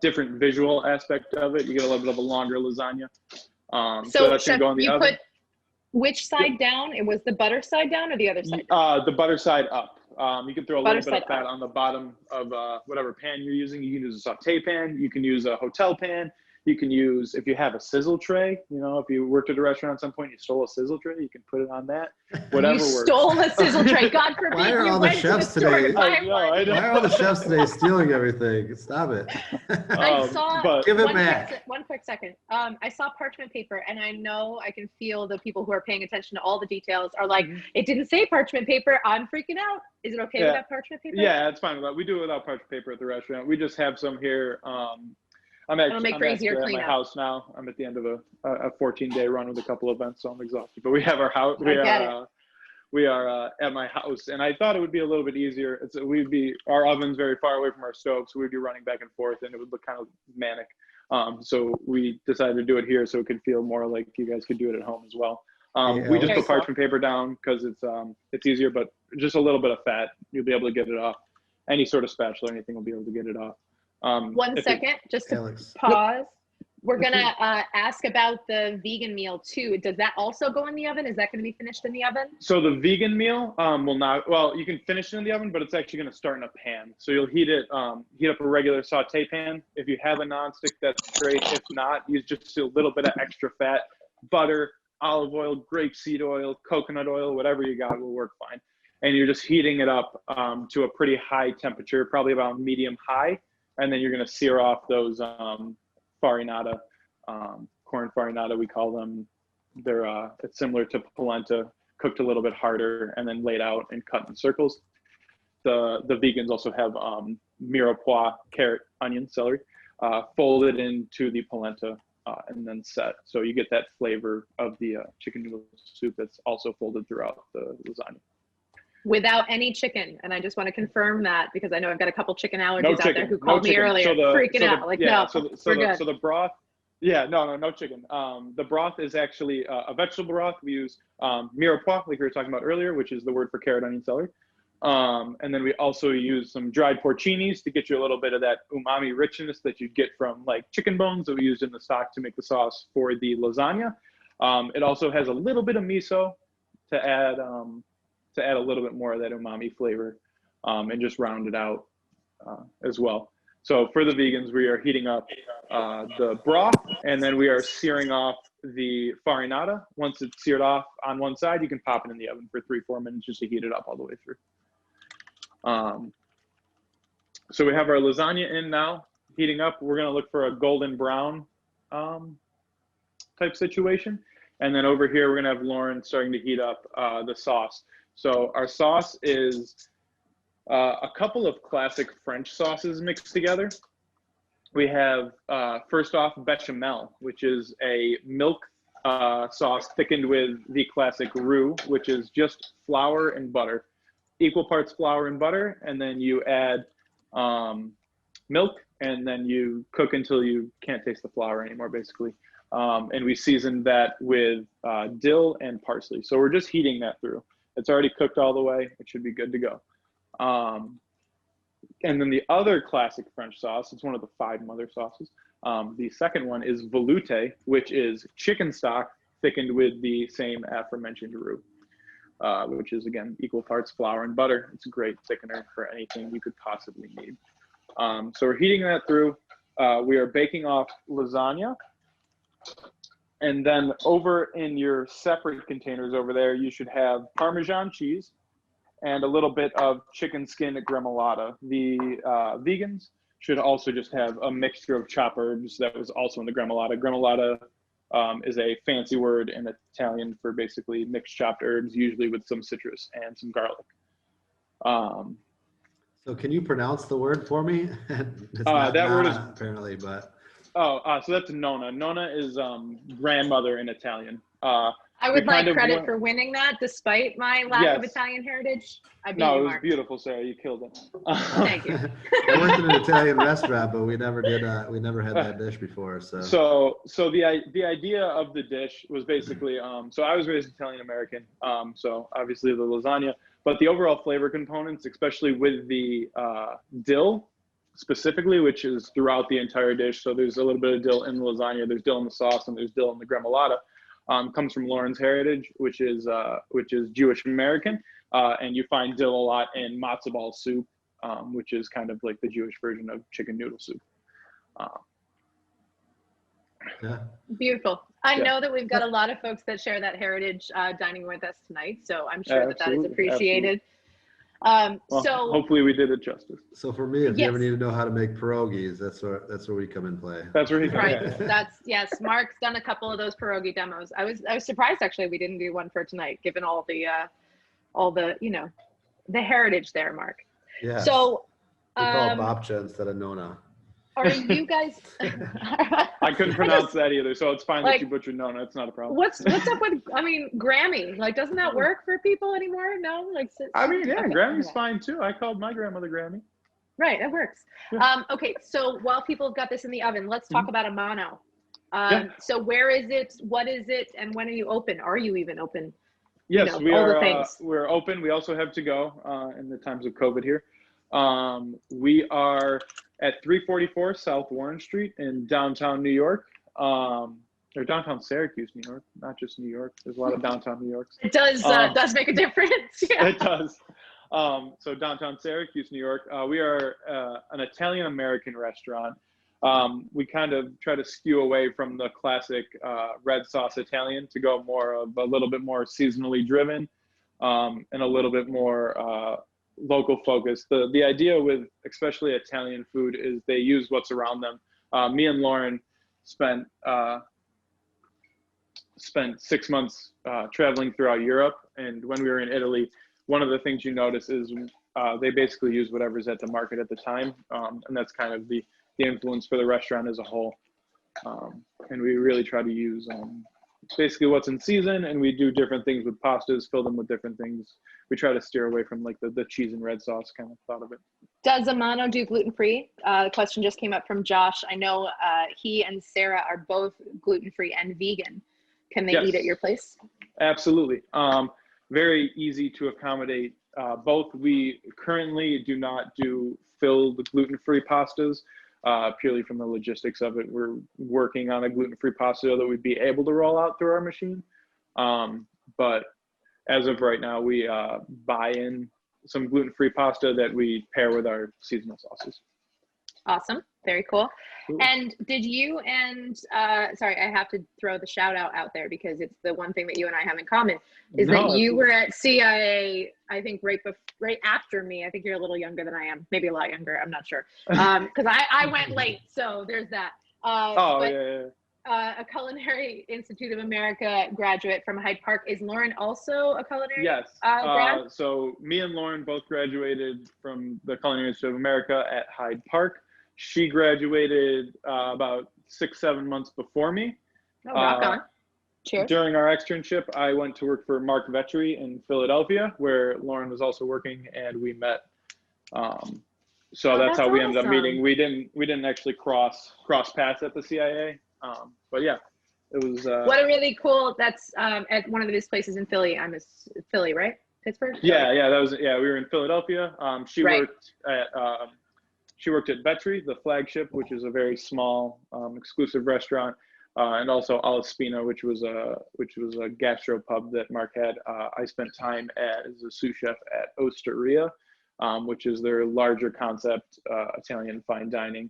different visual aspect of it. You get a little bit of a longer lasagna. So that's going to go in the oven. Put which side down? It was the butter side down or the other side? The butter side up. You can throw a little bit of fat up on the bottom of whatever pan you're using. You can use a saute pan. You can use a hotel pan. You can use, if you have a sizzle tray, you know, if you worked at a restaurant at some point, you stole a sizzle tray, you can put it on that. Whatever you works. Stole a sizzle tray. God forbid. Why are all the chefs today? Why are all the chefs today stealing everything? Stop it. I saw. Give it back. One quick second. I saw parchment paper, and I know I can feel the people who are paying attention to all the details are like, it didn't say parchment paper. I'm freaking out. Is it okay without parchment paper? Yeah, it's fine with that. We do it without parchment paper at the restaurant. We just have some here. I'm actually at my house now. I'm at the end of a 14-day run with a couple events, so I'm exhausted. But we have our house. We are at my house, and I thought it would be a little bit easier. Our oven's very far away from our stove, so we'd be running back and forth, and it would look kind of manic. So we decided to do it here, so it could feel more like you guys could do it at home as well. We just put parchment paper down because it's easier, but just a little bit of fat, you'll be able to get it off. Any sort of spatula or anything will be able to get it off. 1 second, just to pause. We're gonna ask about the vegan meal too. Does that also go in the oven? Is that going to be finished in the oven? So the vegan meal will not. Well, you can finish it in the oven, but it's actually going to start in a pan. So you'll heat up a regular saute pan. If you have a nonstick, that's great. If not, use just a little bit of extra fat, butter, olive oil, grapeseed oil, coconut oil, whatever you got will work fine. And you're just heating it up to a pretty high temperature, probably about medium high. And then you're going to sear off those farinata, corn farinata, we call them. It's similar to polenta, cooked a little bit harder and then laid out and cut in circles. The vegans also have mirepoix, carrot, onion, celery, folded into the polenta and then set. So you get that flavor of the chicken noodle soup that's also folded throughout the lasagna. Without any chicken, and I just want to confirm that because I know I've got a couple chicken allergies out there who called me earlier, freaking out. Like, no, we're good. So the broth, no chicken. The broth is actually a vegetable broth. We use mirepoix, like we were talking about earlier, which is the word for carrot, onion, celery. And then we also use some dried porcinis to get you a little bit of that umami richness that you get from like chicken bones that we used in the stock to make the sauce for the lasagna. It also has a little bit of miso to add a little bit more of that umami flavor and just round it out as well. So for the vegans, we are heating up the broth, and then we are searing off the farinata. Once it's seared off on one side, you can pop it in the oven for 3-4 minutes just to heat it up all the way through. So we have our lasagna in now, heating up. We're gonna look for a golden brown type situation. And then over here, we're gonna have Lauren starting to heat up the sauce. So our sauce is a couple of classic French sauces mixed together. We have, first off, bechamel, which is a milk sauce thickened with the classic roux, which is just flour and butter. Equal parts flour and butter, and then you add milk, and then you cook until you can't taste the flour anymore, basically. And we season that with dill and parsley. So we're just heating that through. It's already cooked all the way. It should be good to go. And then the other classic French sauce, it's one of the 5 mother sauces. The second one is velouté, which is chicken stock thickened with the same aforementioned roux, which is, again, equal parts flour and butter. It's a great thickener for anything you could possibly need. So we're heating that through. We are baking off lasagna. And then over in your separate containers over there, you should have Parmesan cheese and a little bit of chicken skin gremolata. The vegans should also just have a mixture of chopped herbs that was also in the gremolata. Gremolata is a fancy word in Italian for basically mixed chopped herbs, usually with some citrus and some garlic. So can you pronounce the word for me? It's that word is apparently, but. so that's Nonna. Nonna is grandmother in Italian. I would like credit for winning that, despite my lack of Italian heritage. I beat you, it was Mark. beautiful, Sarah. You killed it. Thank you. I worked in an Italian restaurant, but we never did. We never had that dish before. So the idea of the dish was basically so I was raised Italian American. So obviously the lasagna, but the overall flavor components, especially with the dill specifically, which is throughout the entire dish. So there's a little bit of dill in the lasagna, there's dill in the sauce, and there's dill in the gremolata. Comes from Lauren's heritage, which is Jewish American, and you find dill a lot in matzo ball soup, which is kind of like the Jewish version of chicken noodle soup. Yeah. Beautiful. I know that we've got a lot of folks that share that heritage dining with us tonight, so I'm sure that is appreciated. Well, hopefully we did it justice. So for me, if you ever need to know how to make pierogies, that's where we come in play. That's where he comes in. Right. That's Mark's done a couple of those pierogi demos. I was surprised actually we didn't do one for tonight, given all the the heritage there, Mark. Yeah. So we call it babcha instead of Nona. Are you guys? I couldn't pronounce that either, so it's fine that you butchered Nona. It's not a problem. What's up with? I mean, Grammy. Like, doesn't that work for people anymore? No, like. I mean, yeah, okay, Grammy's fine too. I called my grandmother Grammy. Right, it works. Yeah. Okay, so while people have got this in the oven, let's talk about a mano. So where is it? What is it? And when are you open? Are you even open? Yes, we are. We're open. We also have to go in the times of COVID here. We are at 344 South Warren Street in downtown New York, or downtown Syracuse, New York, not just New York. There's a lot of downtown New Yorks. It does make a difference. Yeah. It does. So downtown Syracuse, New York, we are an Italian-American restaurant. We kind of try to skew away from the classic red sauce Italian to go more of a little bit more seasonally driven and a little bit more local focus. The idea with especially Italian food is they use what's around them. Me and Lauren spent 6 months traveling throughout Europe, and when we were in Italy, one of the things you notice is they basically use whatever's at the market at the time, and that's kind of the influence for the restaurant as a whole. And we really try to use basically what's in season, and we do different things with pastas, fill them with different things. We try to steer away from like the cheese and red sauce kind of thought of it. Does Amano do gluten-free? The question just came up from Josh. I know he and Sarah are both gluten-free and vegan. Can they eat at your place? Absolutely. Very easy to accommodate both. We currently do not do filled gluten-free pastas. Purely from the logistics of it. We're working on a gluten-free pasta that we'd be able to roll out through our machine. But as of right now, we buy in some gluten-free pasta that we pair with our seasonal sauces. Awesome. Very cool. And did you and, sorry, I have to throw the shout out there because it's the one thing that you and I have in common is that you were at CIA, I think right after me. I think you're a little younger than I am, maybe a lot younger. I'm not sure. Cause I went late. So there's that. A Culinary Institute of America graduate from Hyde Park. Is Lauren also a culinary? Yes. Grad? So me and Lauren both graduated from the Culinary Institute of America at Hyde Park. She graduated about 6-7 months before me. Oh, rock on. Cheers. During our externship, I went to work for Mark Vetri in Philadelphia, where Lauren was also working, and we met. So that's how we ended up meeting. We didn't actually cross paths at the CIA, but yeah, it was. What a really cool. That's at one of these places in Philly. I'm Philly, right? Pittsburgh. Yeah, we were in Philadelphia. She worked at Vetri, the flagship, which is a very small, exclusive restaurant, and also Alaspina, which was a gastro pub that Mark had. I spent time as a sous chef at Osteria, which is their larger concept Italian fine dining.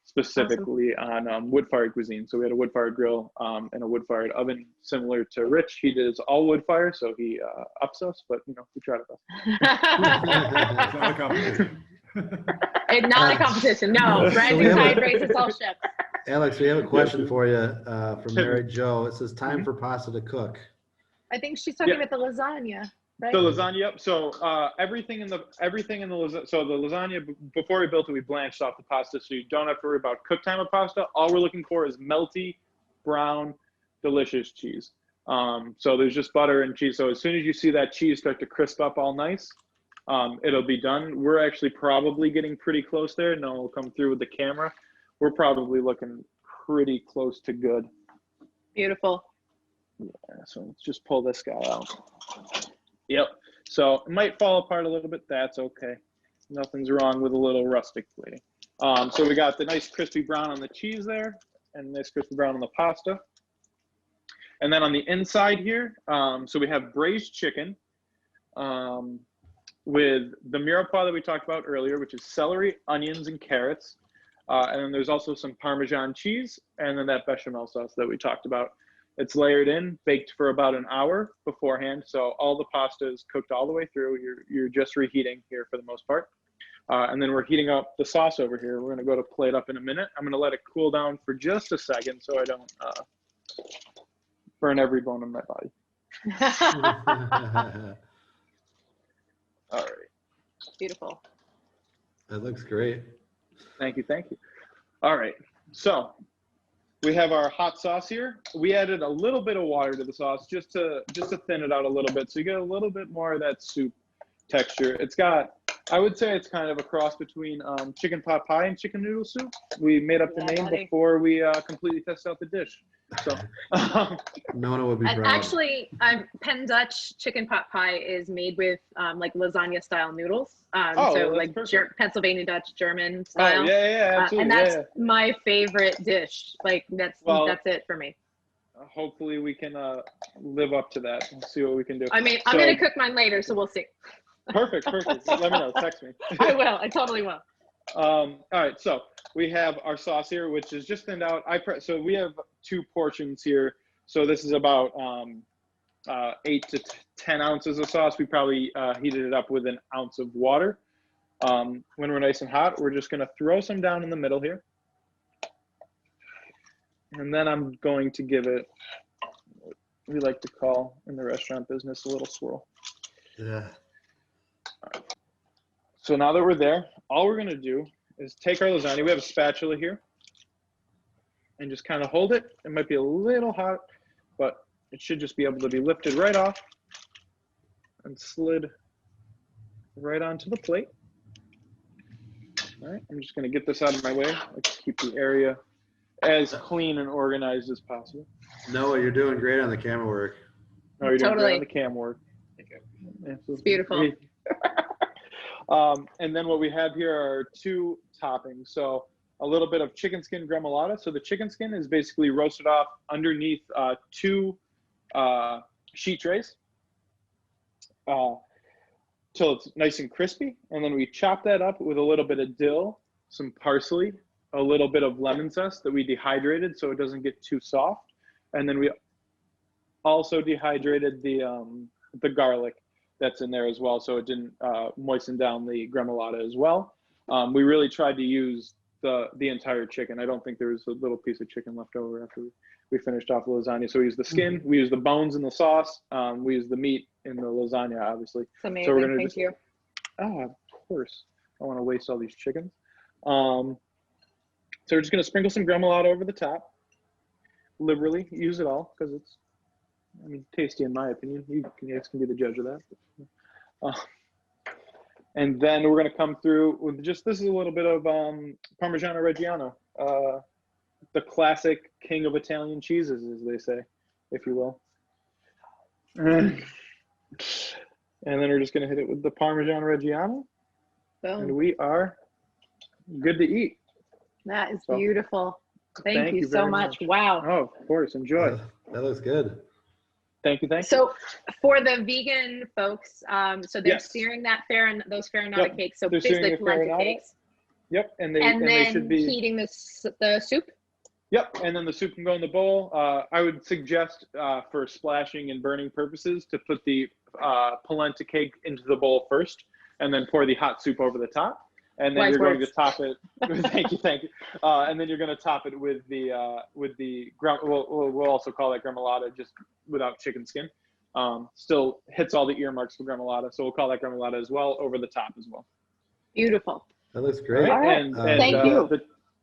specifically on wood-fired cuisine. So we had a wood-fired grill and a wood-fired oven, similar to Rich. He does all wood-fire, so he ups us, but we tried our best. It's not a competition. It's not a competition. No, rising tide raises all ships. Alex, we have a question for you from Mary Jo. It says, time for pasta to cook. I think she's talking about the lasagna, right? The lasagna, yep. So everything in the lasagna. So the lasagna, before we built it, we blanched off the pasta, so you don't have to worry about cook time of pasta. All we're looking for is melty, brown, delicious cheese. So there's just butter and cheese. So as soon as you see that cheese start to crisp up all nice, it'll be done. We're actually probably getting pretty close there. No, it'll come through with the camera. We're probably looking pretty close to good. Beautiful. Yeah, so let's just pull this guy out. Yep. So it might fall apart a little bit. That's okay. Nothing's wrong with a little rustic plating. So we got the nice crispy brown on the cheese there, and nice crispy brown on the pasta. And then on the inside here, so we have braised chicken with the mirepoix that we talked about earlier, which is celery, onions, and carrots. And then there's also some Parmesan cheese, and then that bechamel sauce that we talked about. It's layered in, baked for about an hour beforehand. So all the pasta is cooked all the way through. You're just reheating here for the most part. And then we're heating up the sauce over here. We're gonna go to plate up in a minute. I'm gonna let it cool down for just a second so I don't burn every bone in my body. All right. Beautiful. That looks great. Thank you, thank you. All right, so we have our hot sauce here. We added a little bit of water to the sauce just to thin it out a little bit, so you get a little bit more of that soup texture. It's got, I would say it's kind of a cross between chicken pot pie and chicken noodle soup. We made up the name before we completely tested out the dish. So Nona would be proud. Actually, Penn Dutch chicken pot pie is made with like lasagna style noodles. So like Pennsylvania Dutch German style. Oh, yeah, absolutely. And that's my favorite dish. Like that's it for me. Hopefully we can live up to that and see what we can do. I mean, I'm gonna cook mine later, so we'll see. Perfect. Let me know. Text me. I will. I totally will. All right, so we have our sauce here, which is just thinned out. So we have 2 portions here. So this is about 8 to 10 ounces of sauce. We probably heated it up with an ounce of water. When we're nice and hot, we're just gonna throw some down in the middle here. And then I'm going to give it what we like to call in the restaurant business a little swirl. Yeah. So now that we're there, all we're gonna do is take our lasagna. We have a spatula here, and just kind of hold it. It might be a little hot, but it should just be able to be lifted right off and slid right onto the plate. All right, I'm just gonna get this out of my way. Let's keep the area as clean and organized as possible. Noah, you're doing great on the camera work. Oh, you're doing great on the cam work. It's beautiful. And then what we have here are 2 toppings. So a little bit of chicken skin gremolata. So the chicken skin is basically roasted off underneath 2 sheet trays till it's nice and crispy. And then we chop that up with a little bit of dill, some parsley, a little bit of lemon zest that we dehydrated so it doesn't get too soft. And then we also dehydrated the garlic that's in there as well, so it didn't moisten down the gremolata as well. We really tried to use the entire chicken. I don't think there was a little piece of chicken left over after we finished off the lasagna. So we used the skin, we used the bones in the sauce, we used the meat in the lasagna, obviously. It's amazing. So we're gonna Thank you. Oh, of course. I don't want to waste all these chickens. So we're just gonna sprinkle some gremolata over the top. Liberally, use it all because it's, I mean, tasty in my opinion. You guys can be the judge of that. And then we're going to come through with just, this is a little bit of Parmigiano Reggiano, the classic king of Italian cheeses, as they say, if you will. And then we're just going to hit it with the Parmigiano Reggiano. Boom. And we are good to eat. That is beautiful. Thank you so much. Wow. Oh, of course. Enjoy. That looks good. Thank you. So for the vegan folks, so they're searing that those farinata cakes. So they're basically polenta farinata. cakes. Yep, and And they then should be heating the soup. Yep, and then the soup can go in the bowl. I would suggest for splashing and burning purposes to put the polenta cake into the bowl first, and then pour the hot soup over the top. And then you're going to top it. Thank you. And then you're going to top it with the we'll also call that gremolata, just without chicken skin. Still hits all the earmarks for gremolata, so we'll call that gremolata as well, over the top as well. Beautiful. That looks great. All right. And Thank you.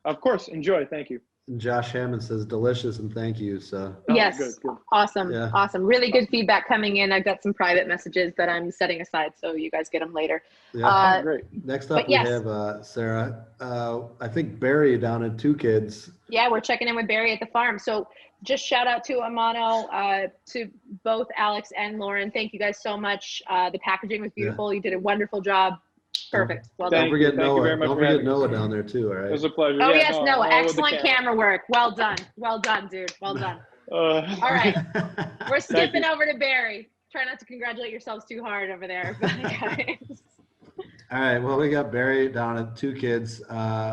Of course, enjoy. Thank you. And Josh Hammond says delicious and thank you. So Yes, good. Awesome, Yeah. awesome. Really good feedback coming in. I've got some private messages that I'm setting aside, so you guys get them later. yeah, Great. next up but we yes. have Sarah. I think Barry down at Two Kids. Yeah, we're checking in with Barry at the farm. So just shout out to Amano, to both Alex and Lauren. Thank you guys so much. The packaging was beautiful. You did a wonderful job. Perfect. Well done. Don't forget Thank you Noah. very much Don't for forget having us. Noah down there too. All right. It was a pleasure. Oh, Yeah, yes, no, Noah. with the Excellent camera work. Well done. Well done, dude. Well done. All right. We're skipping over to Barry. Try not to congratulate yourselves too hard over there. Guys. All right. Well, we got Barry down at Two Kids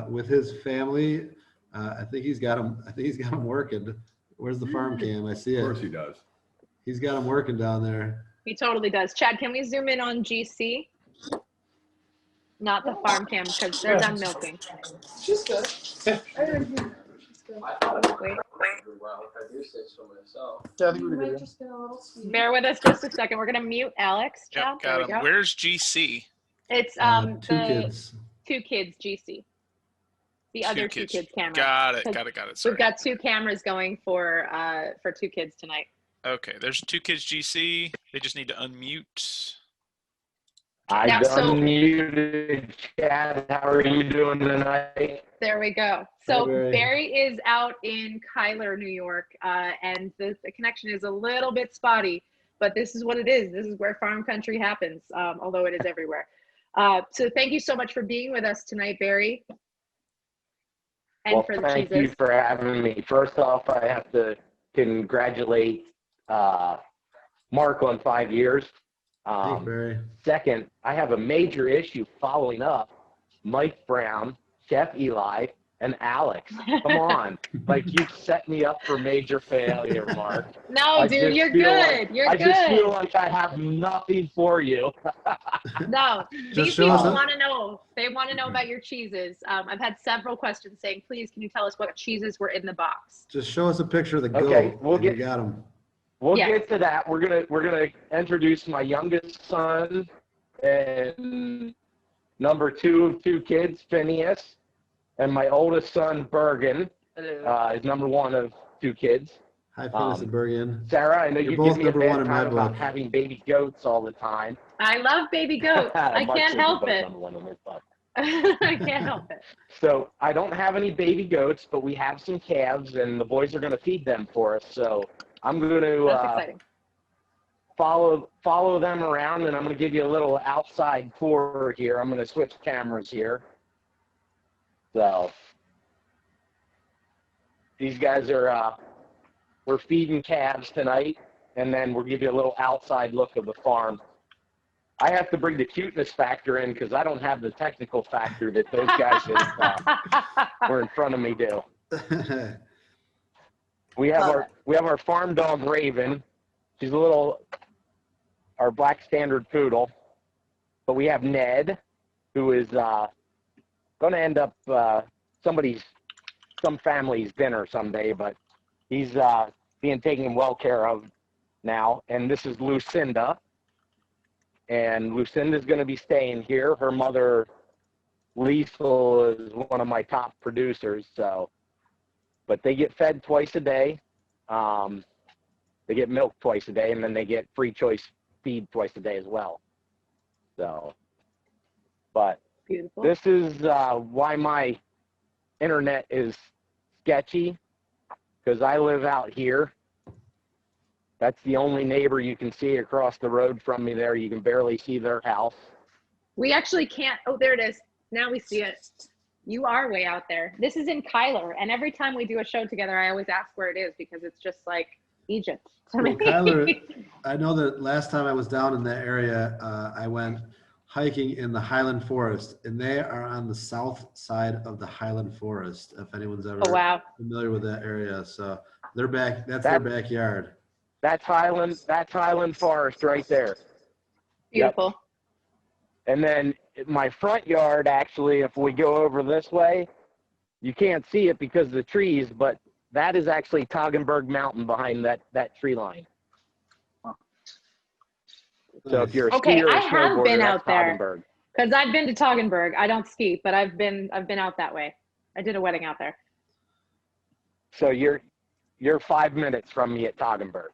with his family. I think he's got him. I think he's got him working. Where's the farm cam? I see it. Of course he does. He's got him working down there. He totally does. Chad, can we zoom in on GC? Not the farm cam because they're done milking. She's good. Wait. Yeah, I think we're good. Just been a little sweet. Bear with us just a second. We're gonna mute Alex. Chad. Yep, There we got him. go. Where's GC? It's Two the Kids. Two Kids GC. The other Two Kids camera. Got it. Sorry. We've got two cameras going for Two Kids tonight. Okay, there's Two Kids GC. They just need to unmute. I Now, so- unmuted Chad. How are you doing tonight? There we go. So Hi, Barry. Barry is out in Kyler, New York, and the connection is a little bit spotty, but this is what it is. This is where farm country happens, although it is everywhere. So thank you so much for being with us tonight, Barry. And Well, for the thank cheeses. you for having me. First off, I have to congratulate Mark on 5 years. Thanks, Barry. Second, I have a major issue following up Mike Brown, Chef Eli, and Alex. Come on. Like, you set me up for major failure, Mark. No, dude, you're good. I just feel like I have nothing for you. No, these Just show people us want to know. They want to know about your cheeses. I've had several questions saying, please, can you tell us what cheeses were in the box? Just show us a picture of the goat. Okay, we'll and get- you got him. We'll Yes. get to that. We're gonna introduce my youngest son and number 2 of 2 kids, Phineas, and my oldest son, Bergen, is number 1 of 2 kids. Hi, Phineas and Bergen. Sarah, I know You're you both give me a number 1 bad in my time about book. having baby goats all the time. I love baby goats. I Mark can't says help they're it. both number 1 in his book. I can't help it. So I don't have any baby goats, but we have some calves, and the boys are going to feed them for us. So I'm going That's to exciting. follow them around, and I'm going to give you a little outside tour here. I'm going to switch cameras here. So these guys are we're feeding calves tonight, and then we'll give you a little outside look of the farm. I have to bring the cuteness factor in because I don't have the technical factor that those guys that were in front of me do. We have our farm dog Raven. She's our black standard poodle. But we have Ned, who is going to end up some family's dinner someday, but he's being taken well care of now. And this is Lucinda. And Lucinda's going to be staying here. Her mother, Liesel, is one of my top producers. But they get fed twice a day. They get milk twice a day, and then they get free choice feed twice a day as well. But Beautiful. this is why my internet is sketchy, because I live out here. That's the only neighbor you can see across the road from me there. You can barely see their house. We actually can't. Oh, there it is. Now we see it. You are way out there. This is in Kyler. And every time we do a show together, I always ask where it is because it's just like Egypt. Well, Kyler, I know that last time I was down in that area, I went hiking in the Highland Forest, and they are on the south side of the Highland Forest. If anyone's ever familiar with that area, so they're back. That's their backyard. That's Highland Forest right there. Beautiful. Yep. And then my front yard, actually, if we go over this way, you can't see it because of the trees, but that is actually Toggenburg Mountain behind that tree line. So if you're a skier or I have been out there Toggenburg. because I've been to Toggenburg. I don't ski, but I've been out that way. I did a wedding out there. So you're 5 minutes from me at Toggenburg.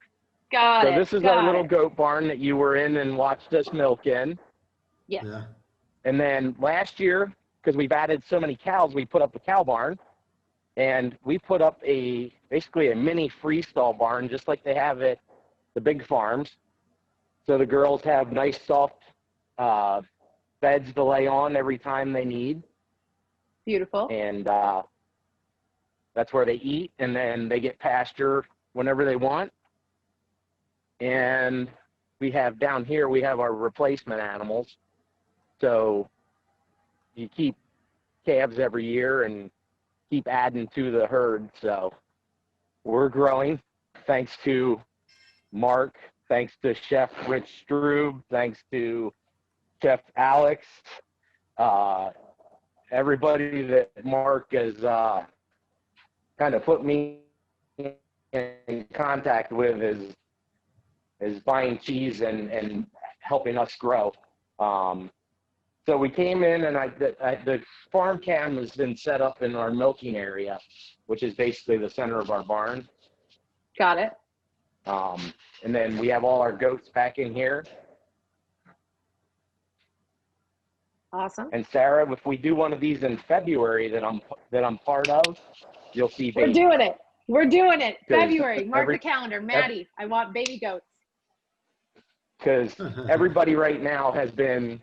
Got it. So this is our little goat barn that you were in and watched us milk in. Yeah. And then last year, because we've added so many cows, we put up a cow barn, and we put up basically a mini freestall barn, just like they have at the big farms. So the girls have nice soft beds to lay on every time they need. Beautiful. And that's where they eat, and then they get pasture whenever they want. And we have down here, we have our replacement animals. So you keep calves every year and keep adding to the herd. So we're growing thanks to Mark, thanks to Chef Rich Strube, thanks to Chef Alex, everybody that Mark has kind of put me in contact with is buying cheese and helping us grow. So we came in, and the farm cam has been set up in our milking area, which is basically the center of our barn. Got it. And then we have all our goats back in here. Awesome. And Sarah, if we do one of these in February that I'm part of, you'll see baby. We're doing it. February. Mark the calendar. Maddie, I want baby goats. Because everybody right now has been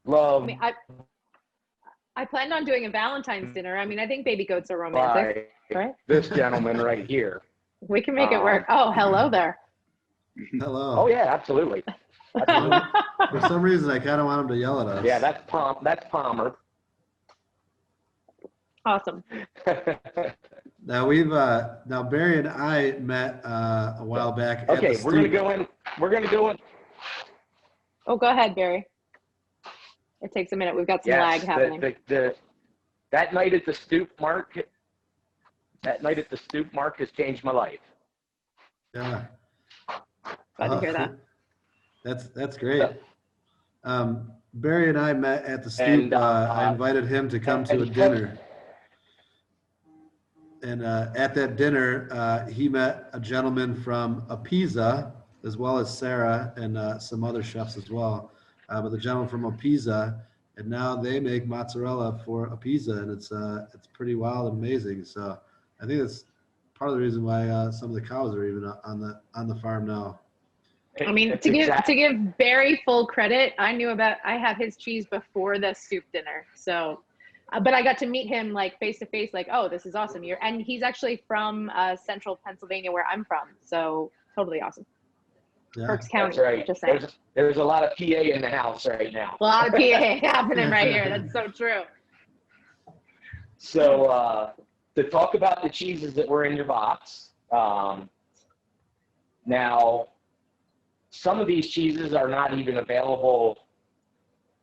love. I mean, I planned on doing a Valentine's dinner. I mean, I think baby goats are romantic, right? This gentleman right here. We can make it work. Oh, hello there. Hello. Oh yeah, absolutely. For some reason, I kind of want him to yell at us. Yeah, that's Palmer. Awesome. Now Barry and I met a while back. Okay, we're gonna go in. Oh, go ahead, Barry. It takes a minute. We've got some lag happening. That night at the stoop, Mark has changed my life. Yeah. Glad to hear that. That's great. Barry and I met at the stoop. And, I invited him to come to a dinner. And at that dinner, he met a gentleman from Apisa, as well as Sarah and some other chefs as well. But the gentleman from Apisa, and now they make mozzarella for Apisa, and it's pretty wild and amazing. So I think that's part of the reason why some of the cows are even on the farm now. I mean, to give Barry full credit, I have his cheese before the stoop dinner. So, but I got to meet him like face to face, like, oh, this is awesome. And he's actually from central Pennsylvania, where I'm from. So totally awesome. Yeah. Berks County. That's right. Just saying. There's a lot of PA in the house right now. A lot of PA happening right here. That's so true. So to talk about the cheeses that were in your box, now some of these cheeses are not even available,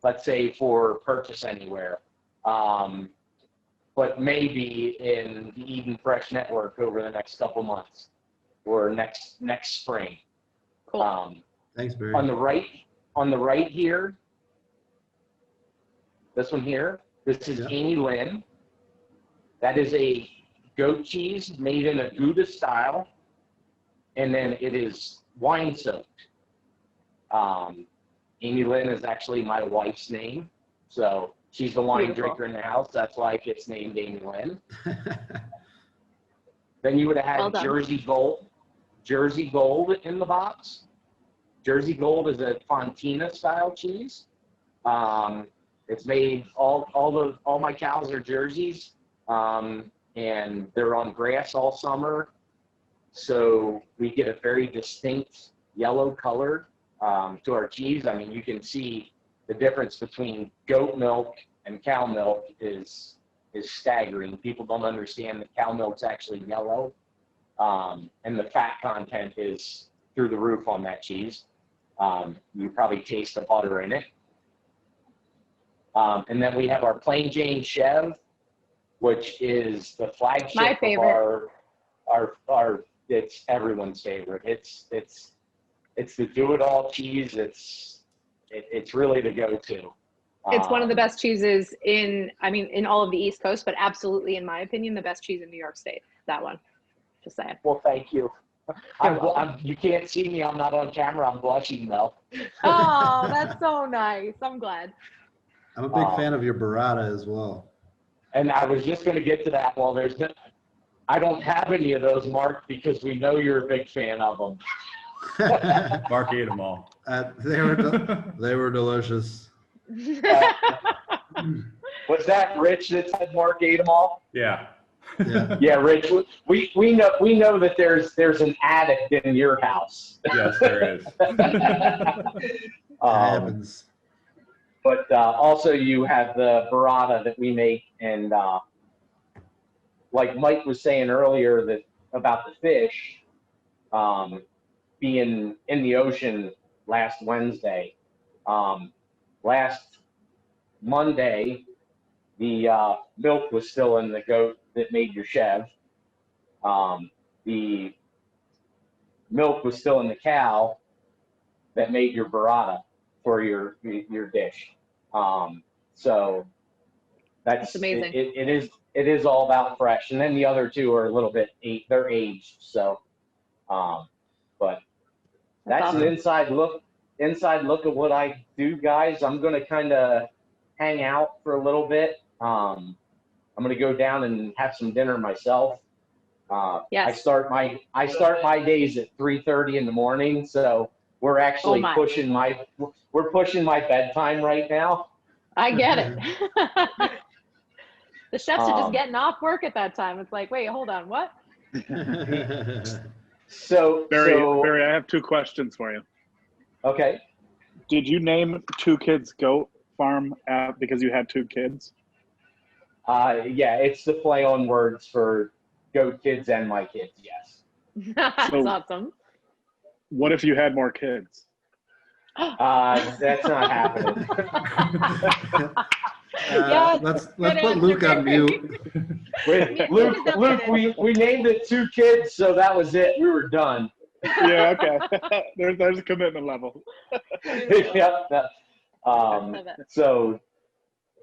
let's say, for purchase anywhere, but maybe in the Eden Fresh network over the next couple months or next spring. Cool. Thanks, Barry. On the right here, this one here, this is Amy Lynn. That is a goat cheese made in a Gouda style, and then it is wine soaked. Amy Lynn is actually my wife's name, so she's the wine drinker in the house. That's why it gets named Amy Lynn. Then you would have had Jersey Gold in the box. Jersey Gold is a Fontina style cheese. It's made all my cows are Jerseys, and they're on grass all summer. So we get a very distinct yellow color to our cheese. I mean, you can see the difference between goat milk and cow milk is staggering. People don't understand that cow milk's actually yellow, and the fat content is through the roof on that cheese. You probably taste the butter in it. And then we have our Plain Jane Chev, which is the flagship My favorite. of our it's everyone's favorite. It's the do-it-all cheese. It's really the go-to. It's one of the best cheeses in all of the East Coast, but absolutely, in my opinion, the best cheese in New York State. That one. Just saying. Well, thank you. You can't see me. I'm not on camera. I'm blushing though. Oh, that's so nice. I'm glad. I'm a big fan of your burrata as well. And I was just going to get to that. Well, I don't have any of those, Mark, because we know you're a big fan of them. Mark ate them all. They were delicious. Was that Rich that said Mark ate them all? Yeah. Yeah. Yeah, Rich. We know that there's an addict in your house. Yes, there is. It happens. But also you have the burrata that we make, and like Mike was saying earlier about the fish being in the ocean last Wednesday. Last Monday, the milk was still in the goat that made your chev. The milk was still in the cow that made your burrata for your dish. So that's amazing. It is all about fresh, and then the other two are a little bit they're aged. So, but that's awesome. an inside look at what I do, guys. I'm gonna kind of hang out for a little bit. I'm gonna go down and have some dinner myself. Yes. I start my days at 3:30 in the morning, so we're actually pushing my bedtime right now. I get it. The chefs are just getting off work at that time. It's like, wait, hold on, what? So Barry, I have two questions for you. Okay. Did you name two kids Goat Farm because you had two kids? Yeah, it's the play on words for goat kids and my kids. Yes. That's awesome. What if you had more kids? That's not happening. Let's put Luke on mute. Luke, we named it two kids, so that was it. We were done. Yeah, okay. There's a commitment level. Yep. So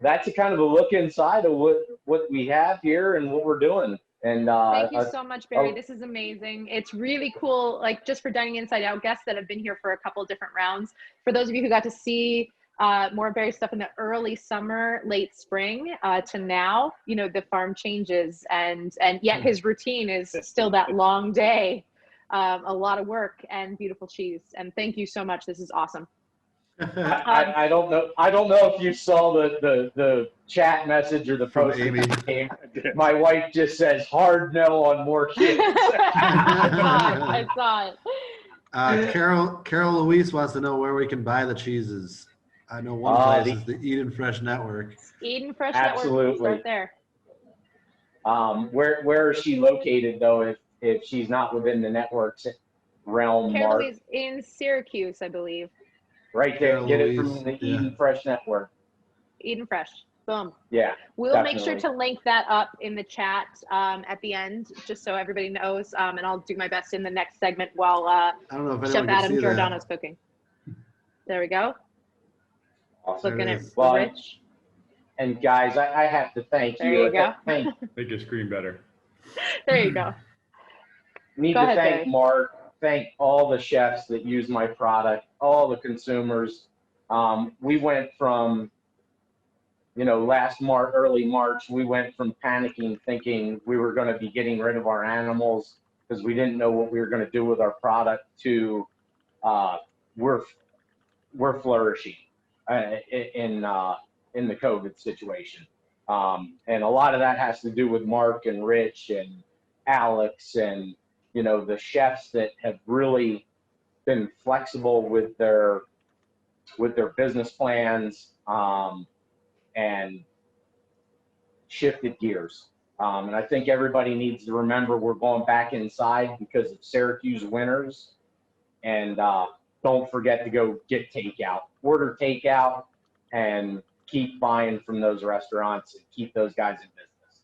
that's a kind of a look inside of what we have here and what we're doing. And thank you so much, Barry. This is amazing. It's really cool, like just for Dining Inside Out guests that have been here for a couple of different rounds. For those of you who got to see more of Barry's stuff in the early summer, late spring to now, the farm changes, and yet his routine is still that long day, a lot of work and beautiful cheese. And thank you so much. This is awesome. I don't know if you saw the chat message or the post. Amy. My wife just says hard no on more kids. I saw it. Carol Louise wants to know where we can buy the cheeses. I know one place is the Eden Fresh Network. Eden Fresh Absolutely. Network, start Where there. is she located though? If she's not within the network's realm, Carol Mark? Louise in Syracuse, I believe. Right there, Carol get it Louise, from the Eden Fresh Network. Eden Fresh, boom. Yeah. We'll definitely. make sure to link that up in the chat at the end, just so everybody knows. And I'll do my best in the next segment while I don't know if Chef anyone can Adam see Giordano's cooking. There we go. Awesome. Looking at Well, Rich. And guys, I have to thank you. There you go. Make your screen better. There you go. Need Go to ahead, thank Barry. Mark, thank all the chefs that use my product, all the consumers. We went from, early March, we went from panicking, thinking we were going to be getting rid of our animals because we didn't know what we were going to do with our product, to we're flourishing in the COVID situation. And a lot of that has to do with Mark and Rich and Alex and you know, the chefs that have really been flexible with their business plans, and shifted gears. And I think everybody needs to remember we're going back inside because of Syracuse winters. And don't forget to go get takeout. Order takeout and keep buying from those restaurants and keep those guys in business,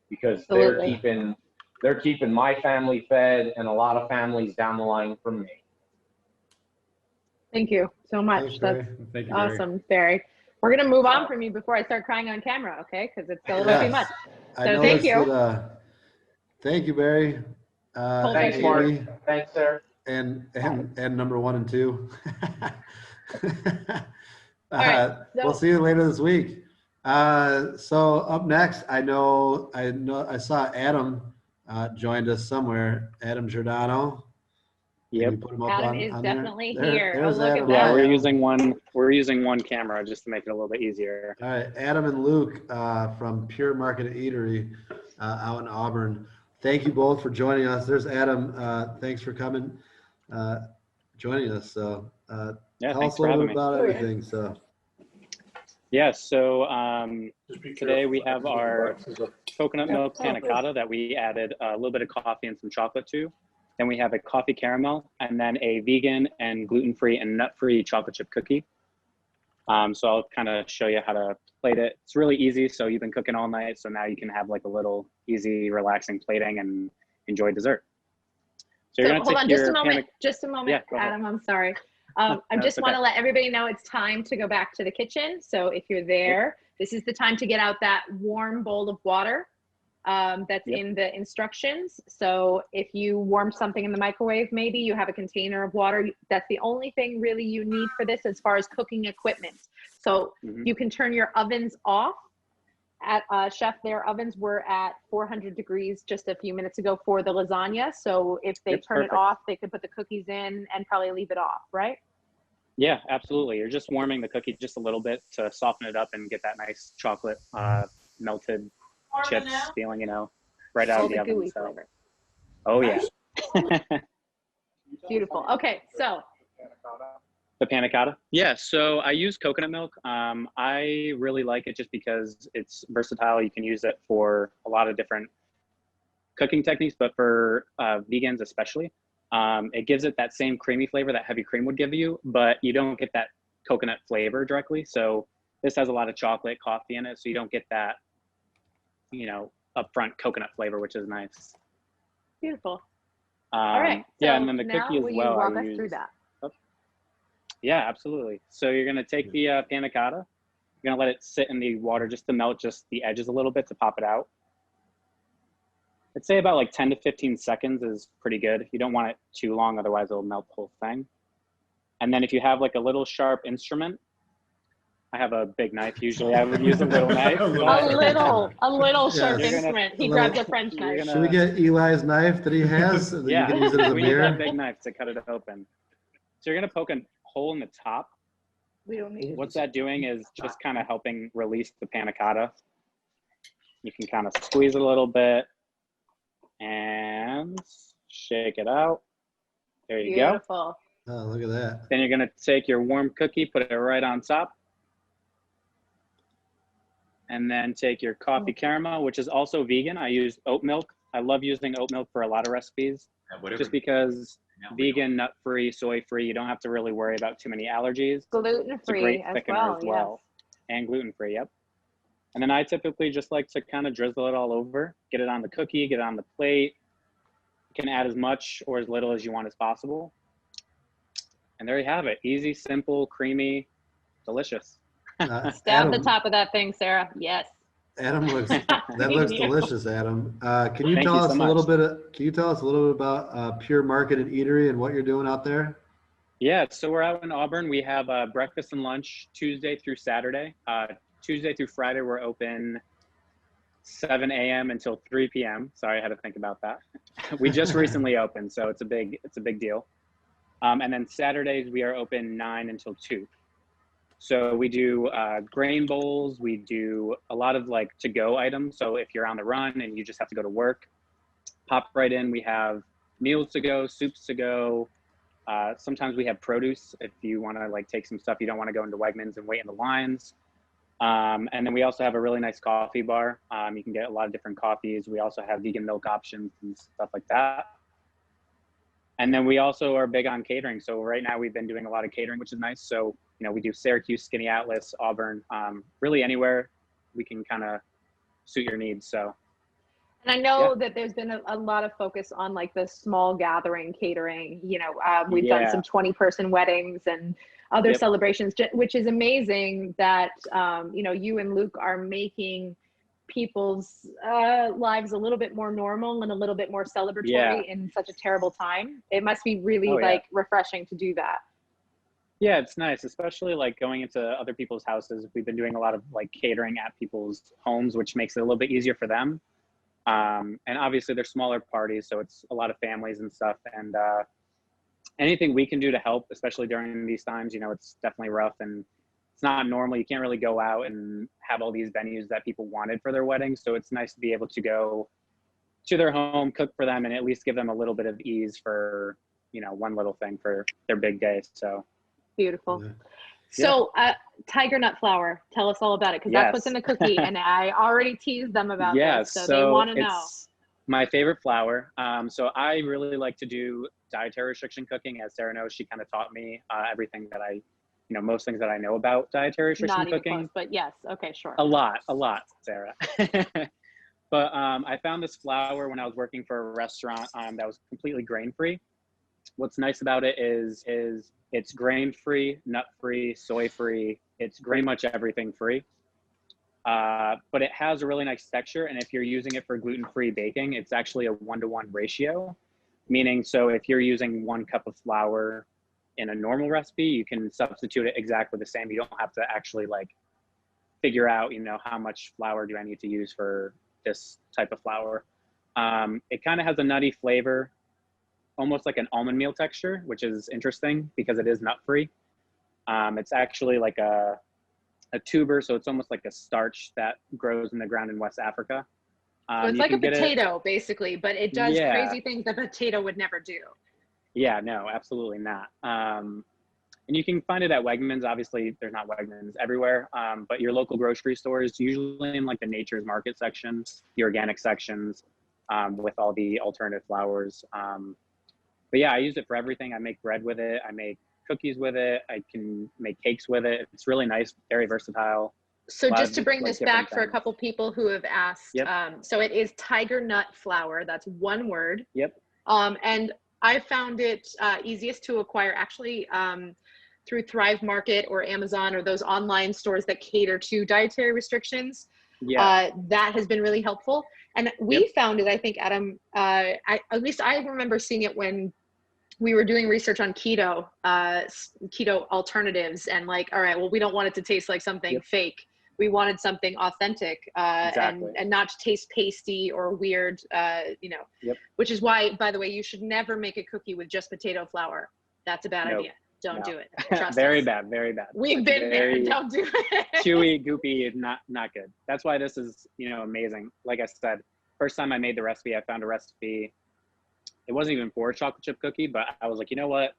because they're keeping my family fed and a lot of families down the line from me. Thank you so much. Thanks, That's Thank you, awesome, Barry. We're going to move on from you before I start crying on camera, okay? Because it's a little too much. So thank you. Thank you, Barry. Thanks, Mark. Thanks, sir. And number 1 and 2. Right, we'll see you later this week. So up next, I saw Adam joined us somewhere. Adam Giordano. Yep. Put him up Adam on is there? definitely here. There's look Adam. at Yeah, that. we're using one camera just to make it a little bit easier. All right, Adam and Luke from Pure Market Eatery out in Auburn. Thank you both for joining us. There's Adam. Thanks for coming, joining us. So tell us a little bit about everything. So. Yeah, so today we have our coconut milk panna cotta that we added a little bit of coffee and some chocolate to. Then we have a coffee caramel, and then a vegan and gluten-free and nut-free chocolate chip cookie. So I'll kind of show you how to plate it. It's really easy. So you've been cooking all night, so now you can have like a little easy, relaxing plating and enjoy dessert. So you're gonna hold take on, just a moment, Yeah, Adam. I'm sorry. I just want to let everybody know it's time to go back to the kitchen. So if you're there, this is the time to get out that warm bowl of water that's in the instructions. So if you warm something in the microwave, maybe you have a container of water. That's the only thing really you need for this as far as cooking equipment. So you can turn your ovens off. At Chef, their ovens were at 400 degrees just a few minutes ago for the lasagna. So if they turn it off, they could put the cookies in and probably leave it off, right? Yeah, absolutely. You're just warming the cookie just a little bit to soften it up and get that nice chocolate melted chips feeling, you know, right out of the oven. So. Flavor. Oh yeah. Beautiful. Okay, so. The panna cotta? Yeah, so I use coconut milk. I really like it just because it's versatile. You can use it for a lot of different cooking techniques, but for vegans especially, it gives it that same creamy flavor that heavy cream would give you, but you don't get that coconut flavor directly. So this has a lot of chocolate, coffee in it, so you don't get that, you know, upfront coconut flavor, which is nice. Beautiful. All right. So yeah, and then the now cookie as will well. You walk us through that? Yeah, absolutely. So you're gonna take the panna cotta, you're gonna let it sit in the water just to melt just the edges a little bit to pop it out. I'd say about like 10 to 15 seconds is pretty good. You don't want it too long, otherwise it'll melt the whole thing. And then if you have like a little sharp instrument, I have a big knife usually. I would use a little knife. a little sharp instrument. He grabs a French knife. Should we get Eli's knife that he has? So that you can use it as a we mirror? use that big knife to cut it open. So you're gonna poke a hole in the top. We don't need What's that doing is just kind of helping release the panna cotta. You can kind of squeeze it a little bit and shake it out. There you Beautiful. go. Oh, look at that. Then you're gonna take your warm cookie, put it right on top. And then take your coffee caramel, which is also vegan. I use oat milk. I love using oat milk for a lot of recipes, just because vegan, nut-free, soy-free, you don't have to really worry about too many allergies. Gluten-free as well, And gluten-free, yep. And then I typically just like to kind of drizzle it all over, get it on the cookie, get it on the plate. You can add as much or as little as you want as possible. And there you have it. Easy, simple, creamy, delicious. Stab the top of that thing, Sarah. Yes. Adam looks delicious, Adam. Can you Thank tell you us so a little much. bit about Pure Market and Eatery and what you're doing out there? Yeah, so we're out in Auburn. We have breakfast and lunch Tuesday through Saturday. Tuesday through Friday, we're open 7 a.m. until 3 p.m. Sorry, I had to think about that. We just recently opened, so it's a big deal. And then Saturdays, we are open 9 until 2. So we do grain bowls. We do a lot of like to-go items. So if you're on the run and you just have to go to work, pop right in. We have meals to go, soups to go. Sometimes we have produce if you want to like take some stuff you don't want to go into Wegmans and wait in the lines. And then we also have a really nice coffee bar. You can get a lot of different coffees. We also have vegan milk options and stuff like that. And then we also are big on catering. So right now we've been doing a lot of catering, which is nice. So, you know, we do Syracuse, Skinny Atlas, Auburn, really anywhere we can kind of suit your needs. So. And I know that there's been a lot of focus on like the small gathering catering. You know, we've done some 20-person weddings and other celebrations, which is amazing that, you know, you and Luke are making people's lives a little bit more normal and a little bit more celebratory in such a terrible time. It must be really like refreshing to do that. Yeah, it's nice, especially like going into other people's houses. We've been doing a lot of like catering at people's homes, which makes it a little bit easier for them. And obviously they're smaller parties, so it's a lot of families and stuff. And anything we can do to help, especially during these times, you know, it's definitely rough and it's not normal. You can't really go out and have all these venues that people wanted for their weddings. So it's nice to be able to go to their home, cook for them, and at least give them a little bit of ease for, you know, one little thing for their big day. So beautiful. So tiger nut flour, tell us all about it, because that's what's in the cookie, and I already teased them about this, so they want to know. My favorite flour. So I really like to do dietary restriction cooking. As Sarah knows, she kind of taught me everything that I, you know, most things that I know about dietary restriction Not even cooking. close, but yes, okay, sure. A lot, Sarah. But I found this flour when I was working for a restaurant that was completely grain-free. What's nice about it is it's grain-free, nut-free, soy-free. It's pretty much everything free. But it has a really nice texture. And if you're using it for gluten-free baking, it's actually a 1-to-1 ratio. Meaning, so if you're using 1 cup of flour in a normal recipe, you can substitute it exactly the same. You don't have to actually like figure out, you know, how much flour do I need to use for this type of flour. It kind of has a nutty flavor, almost like an almond meal texture, which is interesting because it is nut-free. It's actually like a tuber, so it's almost like a starch that grows in the ground in West Africa. So it's like a potato, basically, but it does crazy things that a potato would never do. Yeah, no, absolutely not. And you can find it at Wegmans. Obviously, there's not Wegmans everywhere, but your local grocery stores, usually in like the Nature's Market sections, the organic sections, with all the alternative flours. But yeah, I use it for everything. I make bread with it. I make cookies with it. I can make cakes with it. It's really nice, very versatile. So just to bring this back for a couple people who have asked, so it is tiger nut flour. That's one word. Yep. And I found it easiest to acquire actually through Thrive Market or Amazon or those online stores that cater to dietary restrictions. That has been really helpful. And we found it, I think, Adam, at least I remember seeing it when we were doing research on keto alternatives, and like, all right, well, we don't want it to taste like something fake. We wanted something authentic and not to taste pasty or weird, you know, which is why, by the way, you should never make a cookie with just potato flour. That's a bad idea. Don't do it. Trust very us. bad, very bad. We've been there. Don't do it. Chewy, goopy, not good. That's why this is, you know, amazing. Like I said, first time I made the recipe, I found a recipe. It wasn't even for a chocolate chip cookie, but I was like, you know what?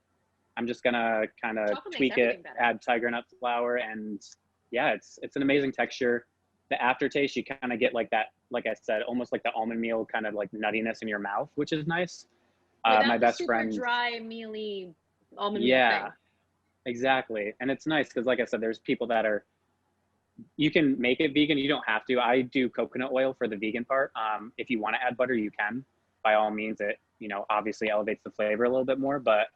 I'm just gonna kind of tweak it, add tiger nut flour, and yeah, it's an amazing texture. The aftertaste, you kind of get like that, like I said, almost like the almond meal kind of like nuttiness in your mouth, which is nice. My best friend, dry, mealy almond meal thing. Exactly. And it's nice because, like I said, there's people that are, you can make it vegan. You don't have to. I do coconut oil for the vegan part. If you want to add butter, you can. By all means, it, you know, obviously elevates the flavor a little bit more, but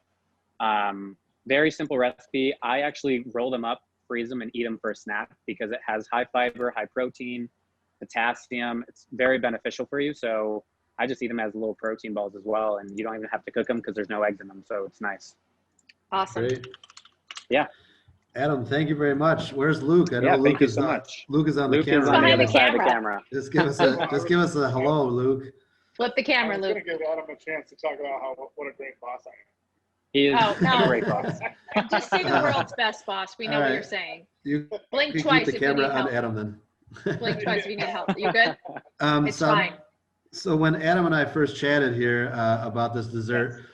very simple recipe. I actually roll them up, freeze them, and eat them for a snack because it has high fiber, high protein, potassium. It's very beneficial for you. So I just eat them as little protein balls as well. And you don't even have to cook them because there's no eggs in them. So it's nice. Awesome. Great. Yeah. Adam, thank you very much. Where's Luke? I know Luke thank you is so not, much. Luke is on Luke the camera. Is on the other side of the camera. Just give us a hello, Luke. Flip the camera, Luke. I'm going to give Adam a chance to talk about what a great boss I am. He is a great boss. Just say the world's best boss. We know what you're saying. You blink twice keep the if you camera need on help. Adam then. Blink twice if you need help. You good? It's so, fine. So when Adam and I first chatted here about this dessert,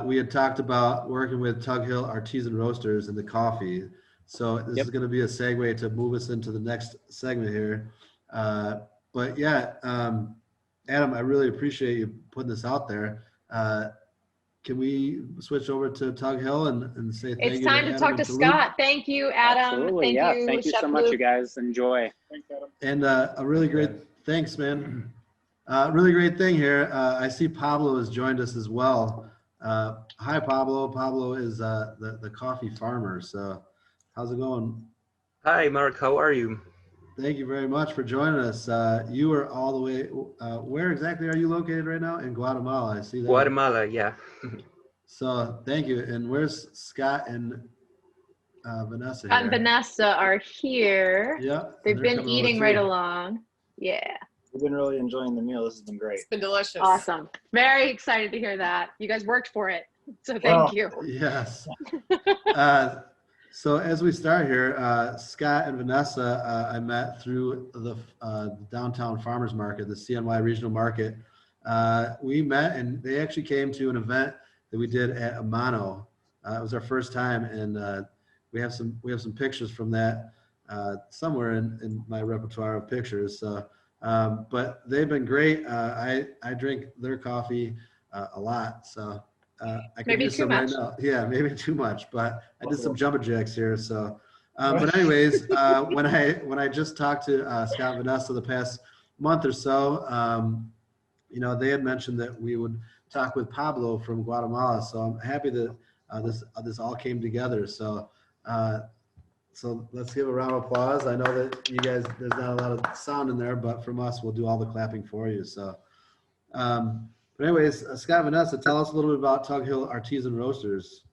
we had talked about working with Tug Hill Artisan Roasters and the coffee. So this is going to be a segue to move us into the next segment here. But yeah, Adam, I really appreciate you putting this out there. Can we switch over to Tug Hill and say thank you? It's time to talk to Scott. Thank you, Adam. Absolutely, thank you Chef so much, Luke. you guys. Enjoy. Thanks, Adam. And a really great, thanks, man. Really great thing here. I see Pawliw has joined us as well. Hi, Pawliw. Pawliw is the coffee farmer. So how's it going? Hi, Mark. How are you? Thank you very much for joining us. You are all the way, where exactly are you located right now? In Guatemala, I see that. Guatemala, yeah. So thank you. And where's Scott and Vanessa Scott and Vanessa are here. Yeah. They've been eating right along. Yeah. We've been really enjoying the meal. This has been great. It's been delicious. Awesome. Very excited to hear that. You guys worked for it. So thank you. Yes. So as we start here, Scott and Vanessa, I met through the downtown farmers market, the CNY regional market. We met and they actually came to an event that we did at Mano. It was our first time, and we have some pictures from that somewhere in my repertoire of pictures. So, but they've been great. I drink their coffee a lot, so. I can maybe use too some much. right now. Yeah, maybe too much, but I did some jumbo jacks here. So, but anyways, when I just talked to Scott and Vanessa the past month or so, you know, they had mentioned that we would talk with Pawliw from Guatemala. So I'm happy that this all came together. So, so let's give a round of applause. I know that you guys, there's not a lot of sound in there, but from us, we'll do all the clapping for you. So. But anyways, Scott, Vanessa, tell us a little bit about Tug Hill Artisan Roasters.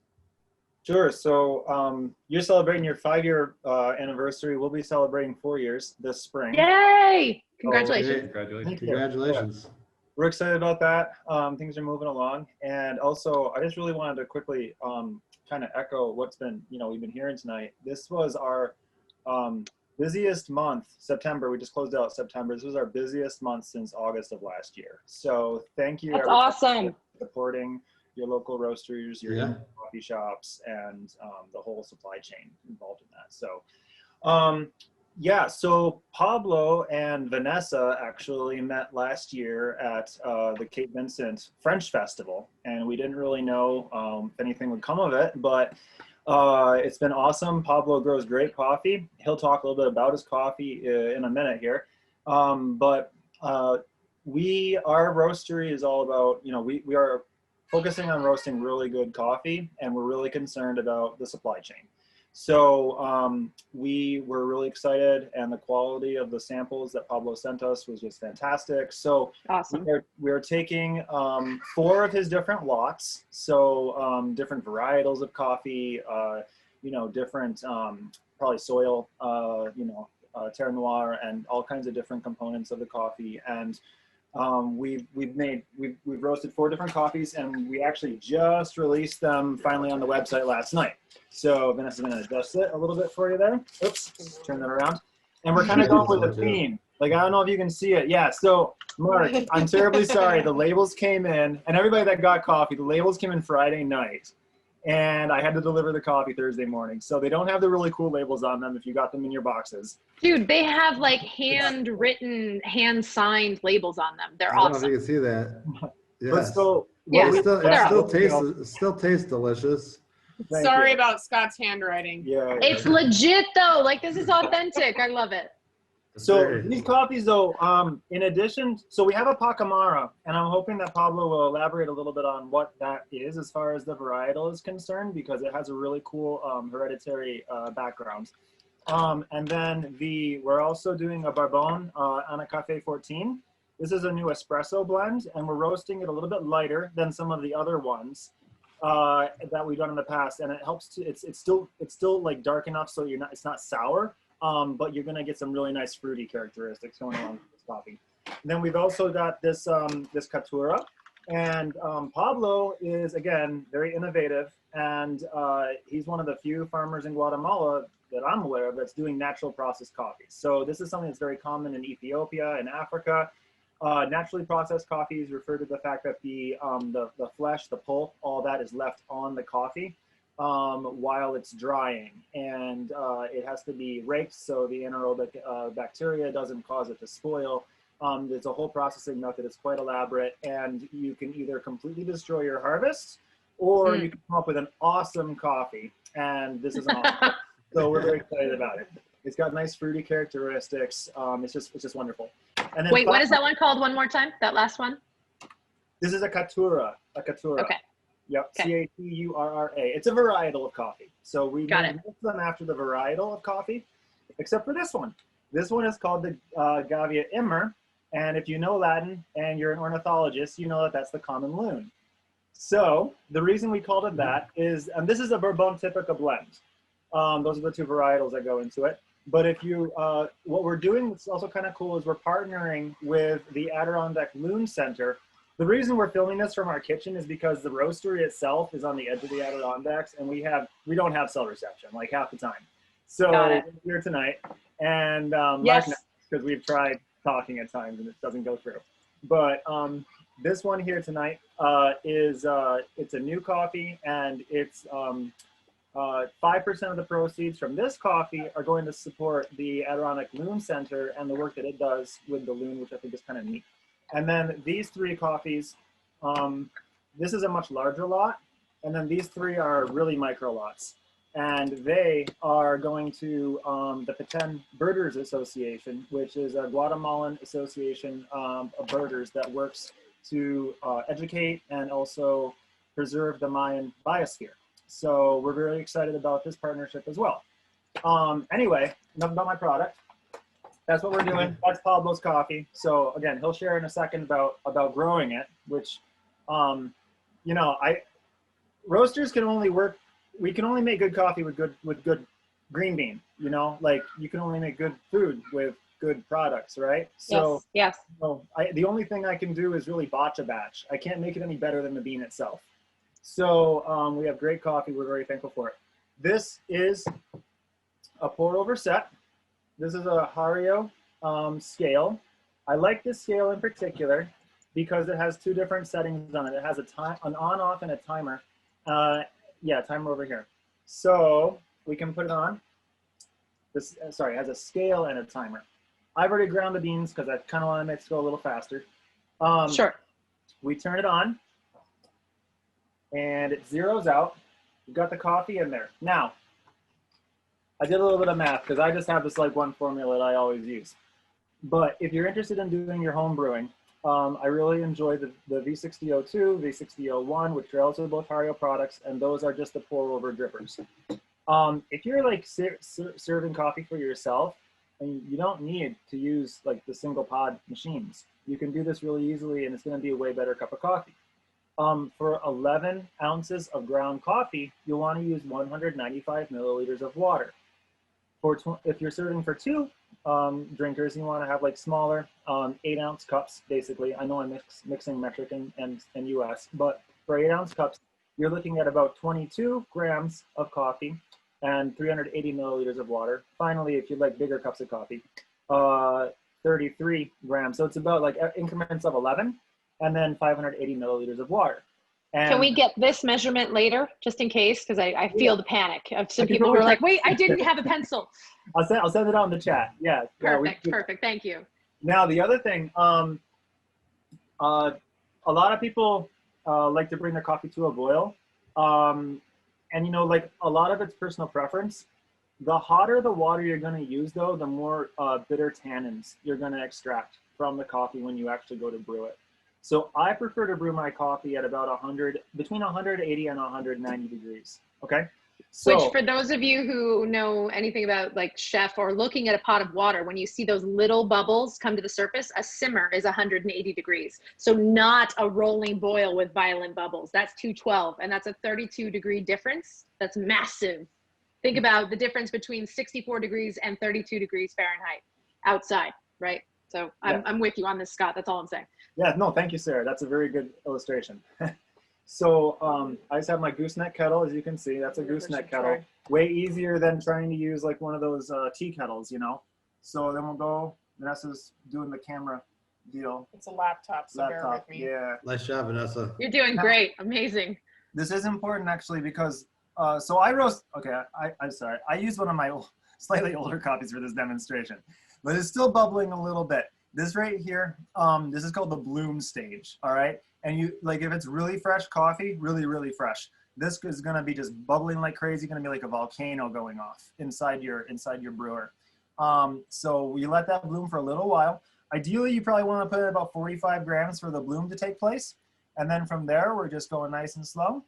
Sure. So you're celebrating your 5-year anniversary. We'll be celebrating 4 years this spring. Yay! Congratulations. Congratulations. Congratulations. Yeah. We're excited about that. Things are moving along. And also, I just really wanted to quickly kind of echo what's been, we've been hearing tonight. This was our busiest month, September. We just closed out September. This was our busiest month since August of last year. So thank you. That's awesome. For supporting your local roasters, your Yeah. coffee shops, and the whole supply chain involved in that. So, yeah, so Pawliw and Vanessa actually met last year at the Cape Vincent French Festival, and we didn't really know if anything would come of it, but it's been awesome. Pawliw grows great coffee. He'll talk a little bit about his coffee in a minute here. But our roastery is all about, we are focusing on roasting really good coffee, and we're really concerned about the supply chain. So we were really excited, and the quality of the samples that Pawliw sent us was just fantastic. So awesome. we're taking 4 of his different lots, so different varietals of coffee, different probably soil, terre noire, and all kinds of different components of the coffee. And we've roasted 4 different coffees, and we actually just released them finally on the website last night. So Vanessa's going to adjust it a little bit for you there. Oops, turn that around. And we're kind of going with a theme. Like, I don't know if you can see it. Yeah, so Mark, I'm terribly sorry. The labels came in, and everybody that got coffee, the labels came in Friday night. And I had to deliver the coffee Thursday morning. So they don't have the really cool labels on them if you got them in your boxes. Dude, they have like handwritten, hand-signed labels on them. They're I don't know awesome. if you can see that. But Yes. still, Yeah, It still tastes delicious. Sorry about Scott's handwriting. Yeah. It's legit though. Like, this is authentic. I love it. So these coffees though, in addition, so we have a Pacamara, and I'm hoping that Pawliw will elaborate a little bit on what that is as far as the varietal is concerned, because it has a really cool hereditary background. And then we're also doing a Barbon on a Café 14. This is a new espresso blend, and we're roasting it a little bit lighter than some of the other ones that we've done in the past. And it helps to, it's still like dark enough so it's not sour. But you're gonna get some really nice fruity characteristics going along with this coffee. And then we've also got this this Caturra, and Pawliw is again very innovative, and he's one of the few farmers in Guatemala that I'm aware of that's doing natural processed coffee. So this is something that's very common in Ethiopia and Africa. Naturally processed coffees refer to the fact that the flesh, the pulp, all that is left on the coffee while it's drying, and it has to be raked so the anaerobic bacteria doesn't cause it to spoil. There's a whole processing method. It's quite elaborate, and you can either completely destroy your harvest, or you can come up with an awesome coffee. And this is an awesome. So we're very excited about it. It's got nice fruity characteristics. It's just wonderful. And then wait, what is that one called one more time? That last one? This is a Caturra. A Caturra. Okay. Yep. Okay. Caturra. It's a varietal of coffee. So we named them after the varietal of coffee, except for this one. This one is called the Gavia Immer. And if you know Latin and you're an ornithologist, you know that that's the common loon. So the reason we called it that is, and this is a Bourbon Typica blend. Those are the two varietals that go into it. But if you, what we're doing that's also kind of cool is we're partnering with the Adirondack Loon Center. The reason we're filming this from our kitchen is because the roastery itself is on the edge of the Adirondacks, and we don't have cell reception like half the time. So we're here tonight, and because we've tried talking at times and it doesn't go through. But this one here tonight is it's a new coffee, and it's 5% of the proceeds from this coffee are going to support the Adirondack Loon Center and the work that it does with the loon, which I think is kind of neat. And then these three coffees, this is a much larger lot, and then these three are really micro lots. And they are going to the Petén Birders Association, which is a Guatemalan association of birders that works to educate and also preserve the Mayan biosphere. So we're very excited about this partnership as well. Anyway, enough about my product. That's what we're doing. That's Pawlow's coffee. So again, he'll share in a second about growing it, which, you know, roasters can only work. We can only make good coffee with good green bean. You know, like you can only make good food with good products, right? So yes. So the only thing I can do is really batch a batch. I can't make it any better than the bean itself. So we have great coffee. We're very thankful for it. This is a pour over set. This is a Hario scale. I like this scale in particular because it has two different settings on it. It has an on-off and a timer. Yeah, timer over here. So we can put it on. This, sorry, it has a scale and a timer. I've already ground the beans because I kind of want to make it go a little faster. Sure. We turn it on, and it zeroes out. We've got the coffee in there. Now, I did a little bit of math because I just have this like one formula that I always use. But if you're interested in doing your home brewing, I really enjoy the V6002, V6001, which are also both Hario products, and those are just the pour over drippers. If you're like serving coffee for yourself, and you don't need to use like the single pod machines, you can do this really easily, and it's going to be a way better cup of coffee. For 11 ounces of ground coffee, you'll want to use 195 milliliters of water. If you're serving for two drinkers, you want to have like smaller 8-ounce cups, basically. I know I'm mixing metric and US, but for 8-ounce cups, you're looking at about 22 grams of coffee and 380 milliliters of water. Finally, if you like bigger cups of coffee, 33 grams. So it's about like increments of 11, and then 580 milliliters of water. And can we get this measurement later, just in case? Because I feel the panic of some people who are like, wait, I didn't have a pencil. I'll send it out in the chat. Yeah. Perfect, perfect. Thank you. Now, the other thing, a lot of people like to bring their coffee to a boil. And, you know, like a lot of it's personal preference. The hotter the water you're going to use, though, the more bitter tannins you're going to extract from the coffee when you actually go to brew it. So I prefer to brew my coffee at about between 180 and 190 degrees. Okay. So, which for those of you who know anything about like chef or looking at a pot of water, when you see those little bubbles come to the surface, a simmer is 180 degrees. So not a rolling boil with violent bubbles. That's 212, and that's a 32-degree difference. That's massive. Think about the difference between 64 degrees and 32 degrees Fahrenheit outside, right? So I'm with you on this, Scott. That's all I'm saying. Yeah, no, thank you, Sarah. That's a very good illustration. So I just have my gooseneck kettle, as you can see. That's a gooseneck kettle. Way easier than trying to use like one of those tea kettles, you know. So then we'll go. Vanessa's doing the camera deal. It's a laptop, so bear Laptop, with me. yeah. Nice job, Vanessa. You're doing great. Amazing. This is important actually because, so I roast, okay, I'm sorry. I used one of my slightly older copies for this demonstration, but it's still bubbling a little bit. This right here, this is called the bloom stage, all right? And you, like if it's really fresh coffee, really, really fresh, this is gonna be just bubbling like crazy, gonna be like a volcano going off inside your brewer. So we let that bloom for a little while. Ideally, you probably wanna put in about 45 grams for the bloom to take place. And then from there, we're just going nice and slow.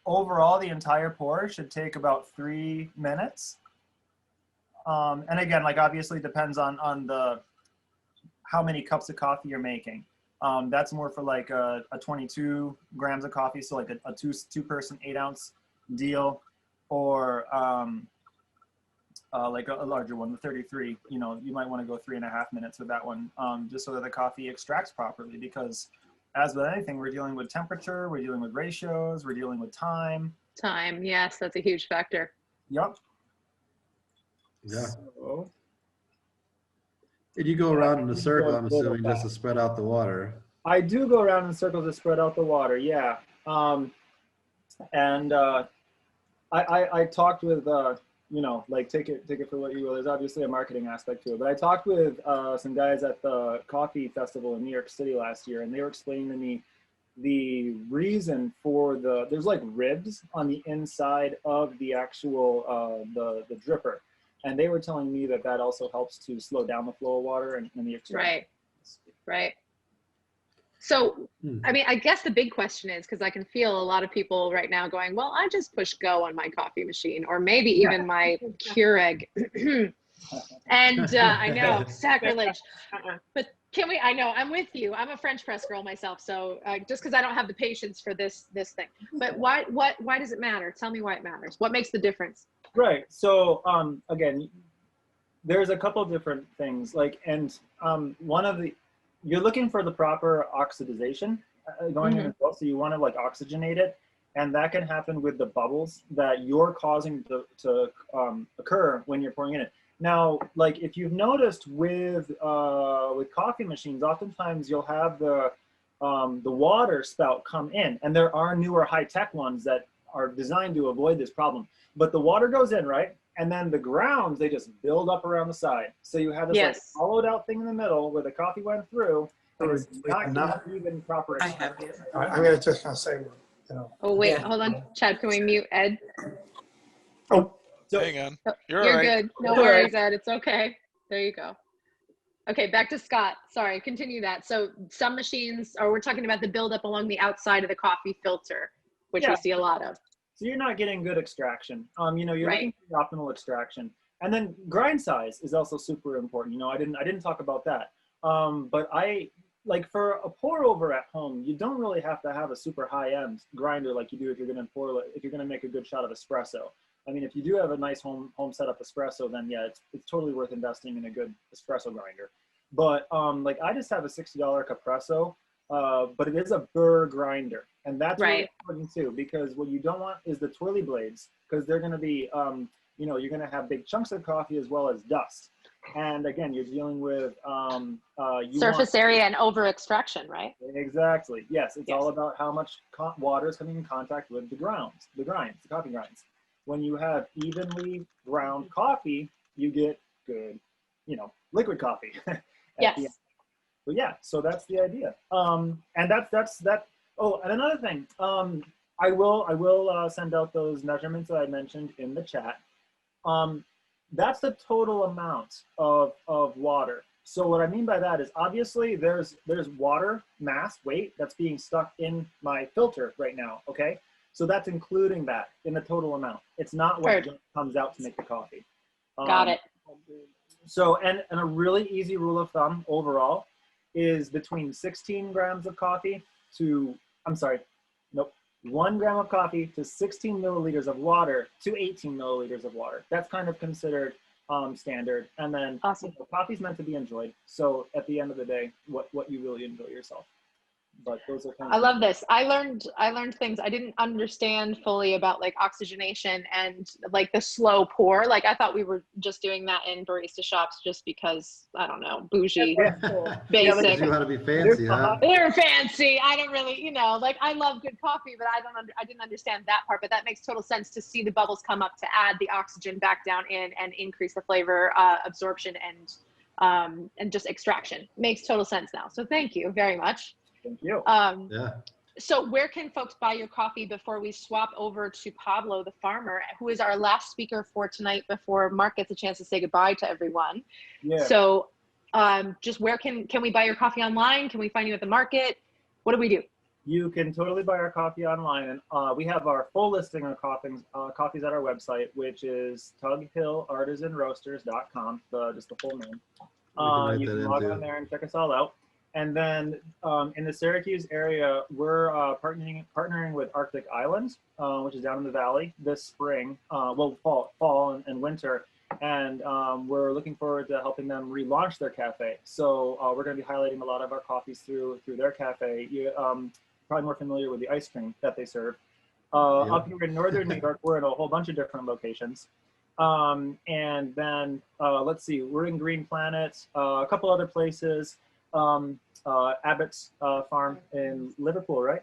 Overall, the entire pour should take about 3 minutes. And again, like obviously depends on the how many cups of coffee you're making. That's more for like a 22 grams of coffee, so like a two-person 8-ounce deal, or like a larger one, the 33. You know, you might want to go 3.5 minutes with that one, just so that the coffee extracts properly. Because as with anything, we're dealing with temperature, we're dealing with ratios, we're dealing with time. Time, yes, that's a huge factor. Yep. Yeah. So, And you go around in a circle, I'm Go assuming, back. just to spread out the water. I do go around in circles to spread out the water, yeah. I talked with, you know, like take it for what you will. There's obviously a marketing aspect to it, but I talked with some guys at the coffee festival in New York City last year, and they were explaining to me the reason for there's like ribs on the inside of the actual, the dripper. And they were telling me that also helps to slow down the flow of water and the extraction. Right. So, I mean, I guess the big question is, because I can feel a lot of people right now going, well, I just push go on my coffee machine, or maybe even my Keurig. And I know, sacrilege. But can we, I know, I'm with you. I'm a French press girl myself. So just because I don't have the patience for this thing. But why does it matter? Tell me why it matters. What makes the difference? Right. So again, there's a couple different things. Like, and one of the, you're looking for the proper oxidization going in as well. So you want to like oxygenate it, and that can happen with the bubbles that you're causing to occur when you're pouring in it. Now, like if you've noticed with coffee machines, oftentimes you'll have the water spout come in, and there are newer high-tech ones that are designed to avoid this problem. But the water goes in, right? And then the grounds, they just build up around the side. So you have this like hollowed out thing in the middle where the coffee went through, and it's not even proper. I'm gonna just gonna say, you know. Oh wait, hold on, Chad. Can we mute Ed? Oh, hang on. You're You're all right. good. No worries, Ed. It's okay. There you go. Okay, back to Scott. Sorry, continue that. So some machines, or we're talking about the buildup along the outside of the coffee filter, which we see a lot of. So you're not getting good extraction. You know, you're looking for optimal extraction. And then grind size is also super important. You know, I didn't talk about that. But I, like for a pour over at home, you don't really have to have a super high-end grinder like you do if you're gonna if you're gonna make a good shot of espresso. I mean, if you do have a nice home setup espresso, then yeah, it's totally worth investing in a good espresso grinder. But like I just have a $60 Capresso, but it is a burr grinder, and that's really important too, because what you don't want is the twirly blades, because they're going to be, you know, you're going to have big chunks of coffee as well as dust. And again, you're dealing with surface area and over extraction, right? Exactly. Yes, it's all about how much water is coming in contact with the coffee grinds. When you have evenly ground coffee, you get good, you know, liquid coffee. Yes. But yeah, so that's the idea. And that's that. Oh, and another thing, I will send out those measurements that I mentioned in the chat. That's the total amount of water. So what I mean by that is obviously there's water mass weight that's being stuck in my filter right now. Okay, so that's including that in the total amount. It's not what just comes out to make the coffee. Got it. So and a really easy rule of thumb overall is between 16 grams of coffee to 1 gram of coffee to 16 milliliters of water to 18 milliliters of water. That's kind of considered standard. And then you know, coffee's meant to be enjoyed. So at the end of the day, what you really enjoy yourself. But those are kind I love this. I learned things I didn't understand fully about like oxygenation and like the slow pour. Like I thought we were just doing that in barista shops just because, I don't know, bougie, basic. You want to be fancy, huh? They're fancy. I don't really, you know, like I love good coffee, but I didn't understand that part. But that makes total sense to see the bubbles come up to add the oxygen back down in and increase the flavor absorption and just extraction. Makes total sense now. So thank you very much. Thank you. Yeah. So where can folks buy your coffee before we swap over to Pawliw, the farmer, who is our last speaker for tonight before Mark gets a chance to say goodbye to everyone? Yeah. So just where can we buy your coffee online? Can we find you at the market? What do we do? You can totally buy our coffee online, and we have our full listing of coffees at our website, which is tughillartisanroasters.com, just the full name. You can log on there and check us all out. And then in the Syracuse area, we're partnering with Arctic Islands, which is down in the valley this spring, fall and winter. And we're looking forward to helping them relaunch their cafe. So we're going to be highlighting a lot of our coffees through their cafe. You're probably more familiar with the ice cream that they serve. Up here in northern New York, we're in a whole bunch of different locations. And then let's see, we're in Green Planet, a couple other places. Abbott's farm in Liverpool, right?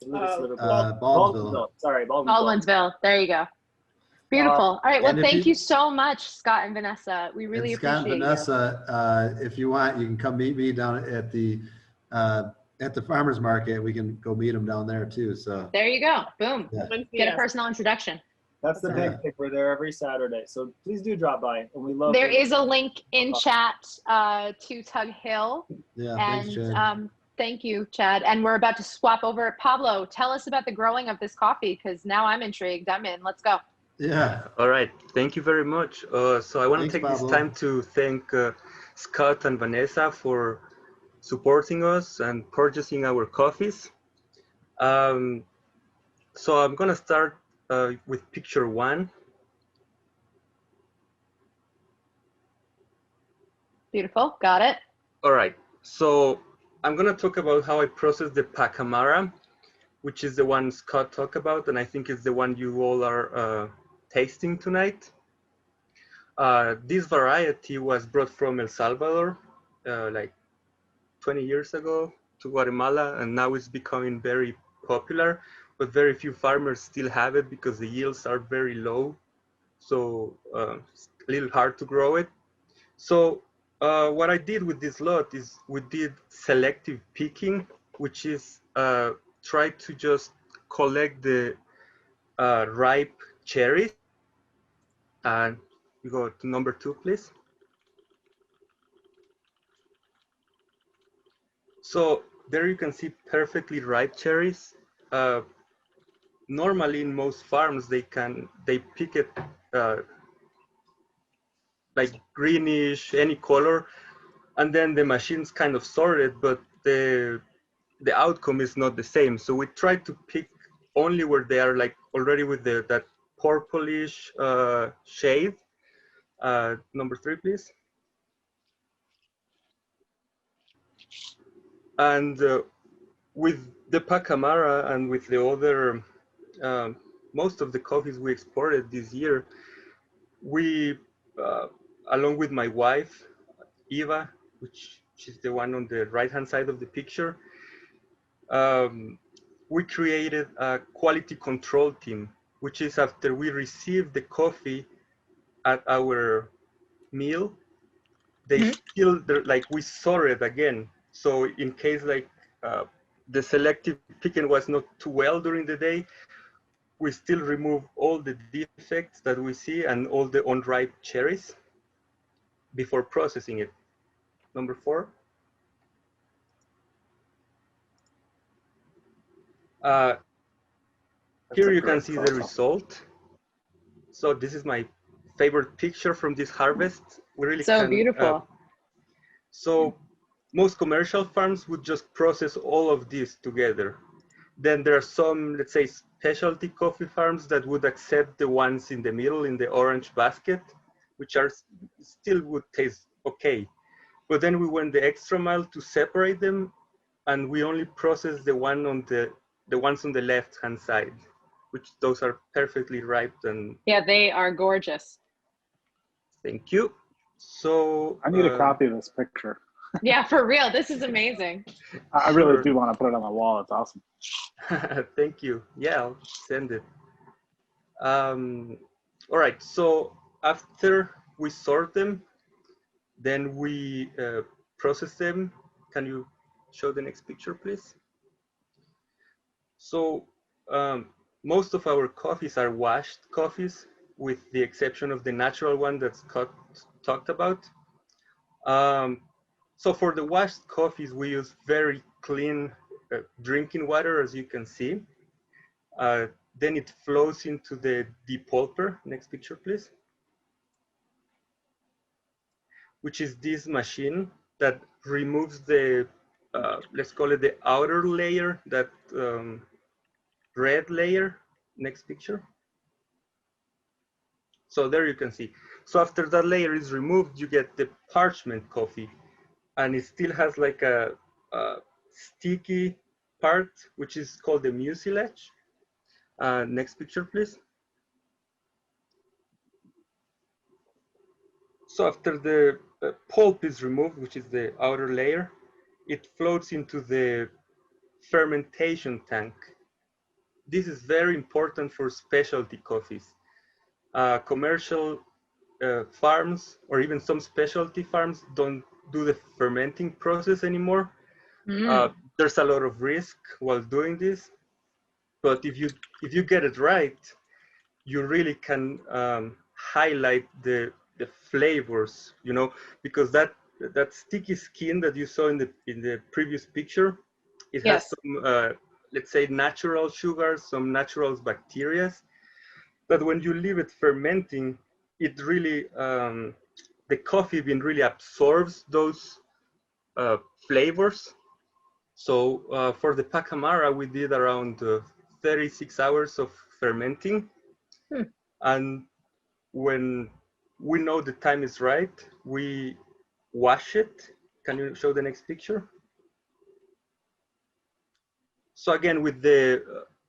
Baldwinsville. Sorry, Baldwinsville. There you go. Beautiful. All right. Well, thank you so much, Scott and Vanessa. We really appreciate Scott and Vanessa, if you want, you can come meet me down at the farmers market. We can go meet them down there too. So there you go. Boom. Yeah. Get a personal introduction. That's the big thing. We're there every Saturday, so please do drop by, and we love. There is a link in chat to Tug Hill. Yeah, and thanks, Chad. thank you, Chad. And we're about to swap over. Pawliw, tell us about the growing of this coffee, because now I'm intrigued. I'm in. Let's go. Yeah. All right. Thank you very much. So I want to take this Pawliw. time to thank Scott and Vanessa for supporting us and purchasing our coffees. So I'm gonna start with picture 1. Beautiful. Got it. All right. So I'm gonna talk about how I process the Pacamara, which is the one Scott talked about, and I think it's the one you all are tasting tonight. This variety was brought from El Salvador like 20 years ago to Guatemala, and now it's becoming very popular, but very few farmers still have it because the yields are very low. So it's a little hard to grow it. So what I did with this lot is we did selective picking, which is try to just collect the ripe cherries. And you go to number 2, please. So there you can see perfectly ripe cherries. Normally in most farms they pick it like greenish, any color, and then the machines kind of sort it, but the outcome is not the same. So we try to pick only where they are like already with that purplish shade. Number 3, please. And with the Pacamara and with the other, most of the coffees we exported this year, we, along with my wife, Eva, which she's the one on the right-hand side of the picture, we created a quality control team, which is after we receive the coffee at our mill, they still, like we sort it again. So in case like the selective picking was not too well during the day, we still remove all the defects that we see and all the unripe cherries before processing it. Number 4. Here you can see the result. So this is my favorite picture from this harvest. We really so beautiful. So most commercial farms would just process all of this together. Then there are some, let's say, specialty coffee farms that would accept the ones in the middle in the orange basket, which are still would taste okay. But then we went the extra mile to separate them and we only process the ones on the left-hand side, which those are perfectly ripe. And yeah, they are gorgeous. thank you. So I need a copy of this picture. Yeah, for real. This is amazing. I really do want to put it on the wall. It's awesome. Thank you. Yeah, I'll send it. All right, so after we sort them, then we process them. Can you show the next picture, please? So most of our coffees are washed coffees, with the exception of the natural one that Scott talked about. So for the washed coffees, we use very clean drinking water, as you can see. Then it flows into the depulper. Next picture, please. Which is this machine that removes the, let's call it the outer layer, that red layer. Next picture. So there you can see. So after that layer is removed, you get the parchment coffee. And it still has like a sticky part, which is called the mucilage. Next picture, please. So after the pulp is removed, which is the outer layer, it floats into the fermentation tank. This is very important for specialty coffees. Commercial farms, or even some specialty farms, don't do the fermenting process anymore. There's a lot of risk while doing this, but if you get it right, you really can highlight the flavors, you know, because that sticky skin that you saw in the previous picture, it has some let's say natural sugars, some natural bacteria, that when you leave it fermenting, it really the coffee bean really absorbs those flavors. So for the Pacamara, we did around 36 hours of fermenting. And when we know the time is right, we wash it. Can you show the next picture? So again, with the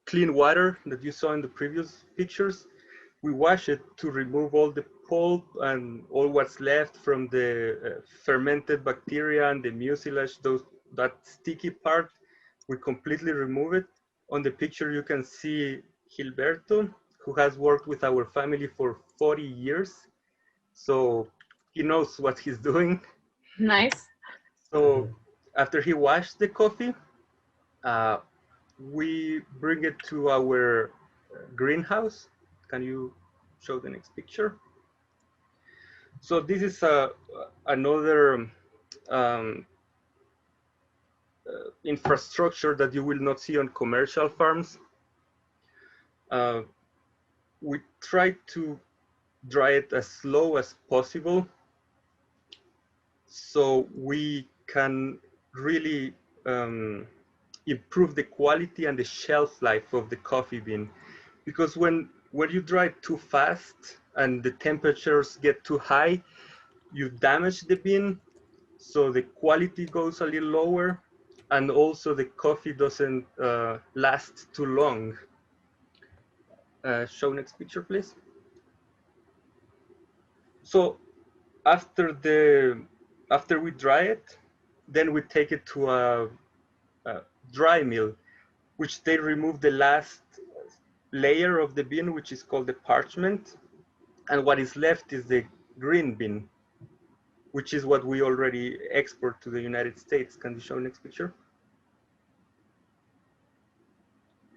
clean water that you saw in the previous pictures, we wash it to remove all the pulp and all what's left from the fermented bacteria and the mucilage, that sticky part. We completely remove it. On the picture, you can see Gilberto, who has worked with our family for 40 years. So he knows what he's doing. Nice. So after he washed the coffee, we bring it to our greenhouse. Can you show the next picture? So this is another infrastructure that you will not see on commercial farms. We try to dry it as slow as possible, so we can really improve the quality and the shelf life of the coffee bean. Because when you dry it too fast and the temperatures get too high, you damage the bean, so the quality goes a little lower, and also the coffee doesn't last too long. Show next picture, please. So after we dry it, then we take it to a dry mill, which they remove the last layer of the bean, which is called the parchment, and what is left is the green bean, which is what we already export to the United States. Can you show next picture?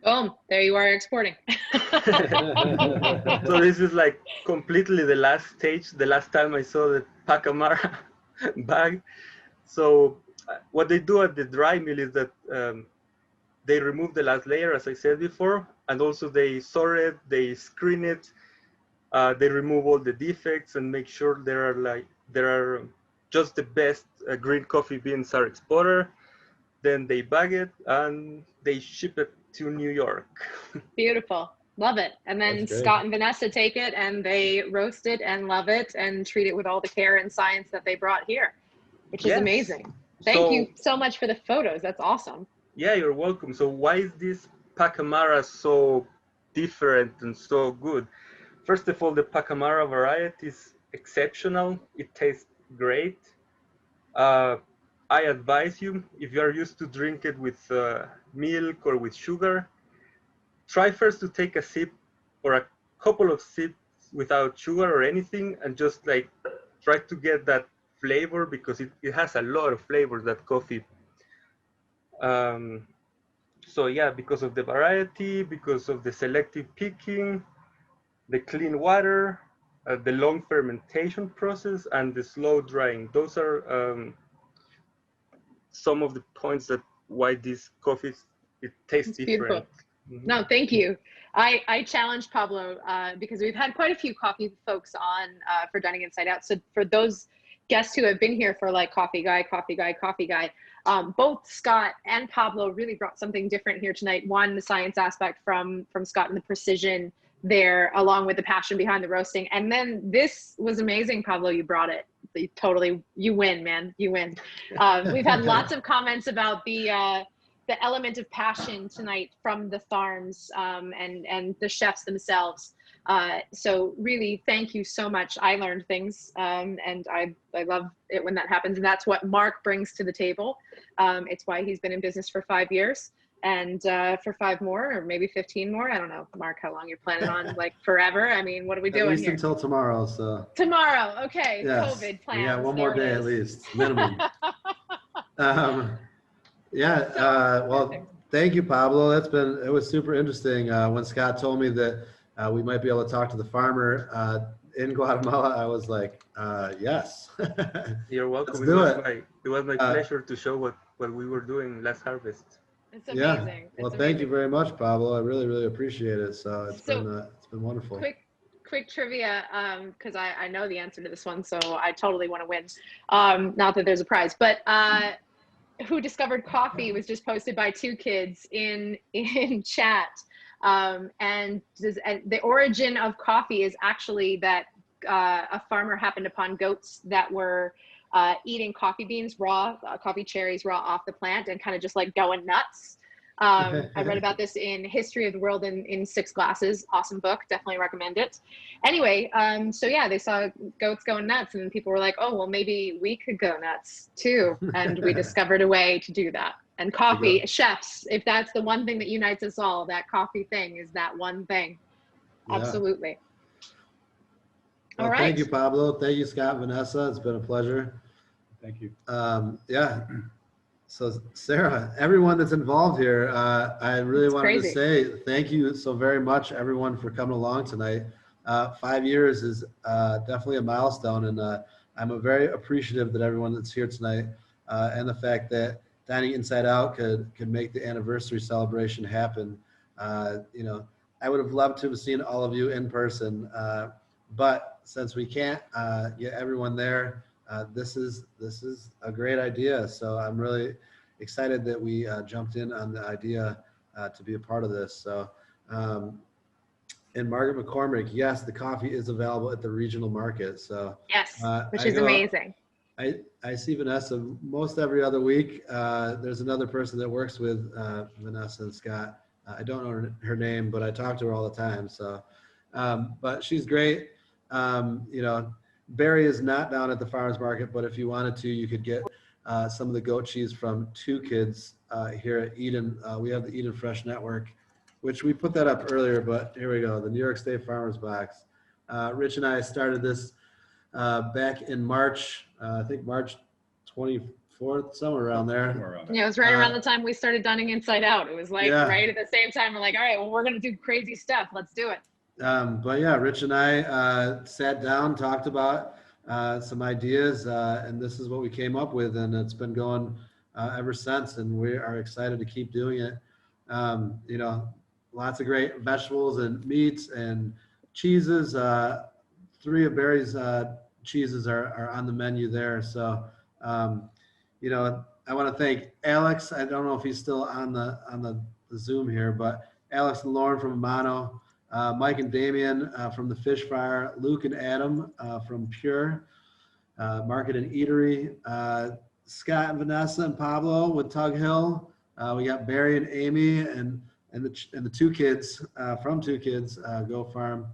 Boom, there you are exporting. So this is like completely the last stage, the last time I saw the Pacamara bag. So what they do at the dry mill is that they remove the last layer, as I said before, and also they sort it, they screen it, they remove all the defects and make sure there are just the best green coffee beans are exported. Then they bag it and they ship it to New York. Beautiful. Love it. And then Scott and Vanessa take it and they roast it and love it and treat it with all the care and science that they brought here, which is amazing. Thank you so much for the photos. That's awesome. Yeah, you're welcome. So why is this Pacamara so different and so good? First of all, the Pacamara variety is exceptional. It tastes great. I advise you, if you are used to drink it with milk or with sugar, try first to take a sip or a couple of sips without sugar or anything, and just like try to get that flavor, because it has a lot of flavors, that coffee. So yeah, because of the variety, because of the selective picking, the clean water, the long fermentation process, and the slow drying. Those are some of the points that why this coffee it tastes different. Beautiful. No, thank you. I challenged Pawliw because we've had quite a few coffee folks on for Dining Inside Out. So for those guests who have been here for like coffee guy, both Scott and Pawliw really brought something different here tonight. One, the science aspect from Scott and the precision there, along with the passion behind the roasting. And then this was amazing, Pawliw. You brought it. You win, man. You win. We've had lots of comments about the element of passion tonight from the farms and the chefs themselves. So really, thank you so much. I learned things, and I love it when that happens. And that's what Mark brings to the table. It's why he's been in business for 5 years, and for 5 more, or maybe 15 more. I don't know, Mark, how long you're planning on, like forever? I mean, what are we doing here? At least until tomorrow, so. Tomorrow, okay, Yes. COVID plans. Yeah, one more day at least, minimum. Well, thank you, Pawliw. It was super interesting. When Scott told me that we might be able to talk to the farmer in Guatemala, I was like, yes. You're welcome. It was my pleasure to show what we were doing last harvest. It's amazing. Well, thank you very much, Pawliw. I really, really appreciate it. So it's been wonderful. Quick trivia, because I know the answer to this one, so I totally want to win. Not that there's a prize, but who discovered coffee was just posted by 2 kids in chat. And the origin of coffee is actually that a farmer happened upon goats that were eating coffee beans raw, coffee cherries raw off the plant, and kind of just like going nuts. I read about this in History of the World in 6 glasses. Awesome book. Definitely recommend it. Anyway, so yeah, they saw goats going nuts, and people were like, oh, well, maybe we could go nuts too. And we discovered a way to do that. And coffee, chefs, if that's the one thing that unites us all, that coffee thing is that one thing. Yeah. Absolutely. Well, all right. Thank you, Pawliw. Thank you, Scott, Vanessa. It's been a pleasure. Thank you. Yeah. So Sarah, everyone that's involved here, I really wanted to say thank you so very much, everyone, for coming along tonight. 5 years is definitely a milestone, and I'm very appreciative that everyone that's here tonight and the fact that Dining Inside Out could make the anniversary celebration happen. You know, I would have loved to have seen all of you in person, but since we can't get everyone there, this is a great idea. So I'm really excited that we jumped in on the idea to be a part of this. So, and Margaret McCormick, yes, the coffee is available at the regional market. So yes, which is amazing. I see Vanessa most every other week. There's another person that works with Vanessa and Scott. I don't know her name, but I talk to her all the time. So, but she's great. You know, Barry is not down at the farmers market, but if you wanted to, you could get some of the goat cheese from 2 kids here at Eden. We have the Eden Fresh Network, which we put that up earlier, but here we go, the New York State Farmers Box. Rich and I started this back in March, I think March 24th, somewhere around there. Yeah, it was right around the time we started Dining Inside Out. It was like right at the same time. We're like, all right, well, we're going to do crazy stuff. Let's do it. But yeah, Rich and I sat down, talked about some ideas, and this is what we came up with, and it's been going ever since, and we are excited to keep doing it. You know, lots of great vegetables and meats and cheeses. 3 of Barry's cheeses are on the menu there. So, you know, I want to thank Alex. I don't know if he's still on the Zoom here, but Alex and Lauren from Mano, Mike and Damien from the Fish Friar, Luke and Adam from Pure Market and Eatery, Scott and Vanessa and Pablo with Tug Hill. We got Barry and Amy and the two kids from Two Kids Go Farm.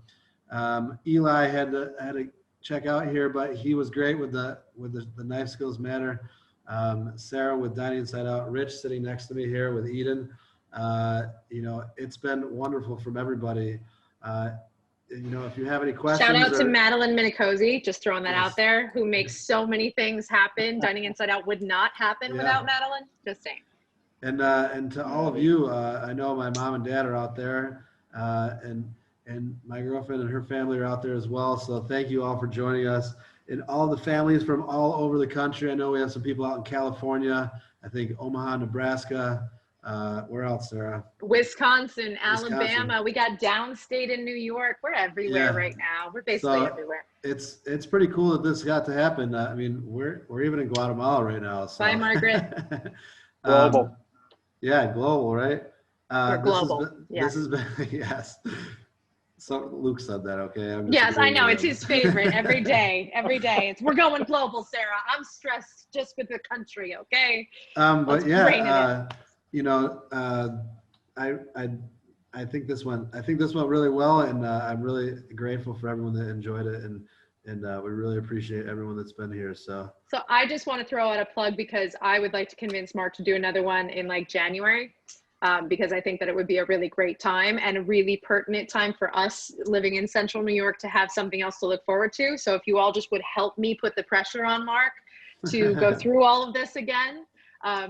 Eli had to check out here, but he was great with the knife skills matter. Sarah with Dining Inside Out. Rich sitting next to me here with Eden. It's been wonderful from everybody. If you have any questions. Shout out to Madeline Minicozy, just throwing that out there, who makes so many things happen. Dining Inside Out would not happen without Madeline. Just saying. And to all of you, I know my mom and dad are out there, and my girlfriend and her family are out there as well. So thank you all for joining us. And all the families from all over the country. I know we have some people out in California. I think Omaha, Nebraska. Where else, Sarah? Wisconsin, Alabama. We got downstate in New York. We're everywhere right now. We're basically everywhere. It's pretty cool that this got to happen. I mean, we're even in Guatemala right now. So. Bye, Margaret. Global. Yeah, global, right? We're global. This has been yes. So Luke said that, okay? Yes, I know. It's his favorite every day. Every day. We're going global, Sarah. I'm stressed just with the country, okay? But yeah, I think this went really well, and I'm really grateful for everyone that enjoyed it, and we really appreciate everyone that's been here. So I just want to throw out a plug because I would like to convince Mark to do another one in like January. Because I think that it would be a really great time and a really pertinent time for us living in Central New York to have something else to look forward to. So if you all just would help me put the pressure on Mark to go through all of this again,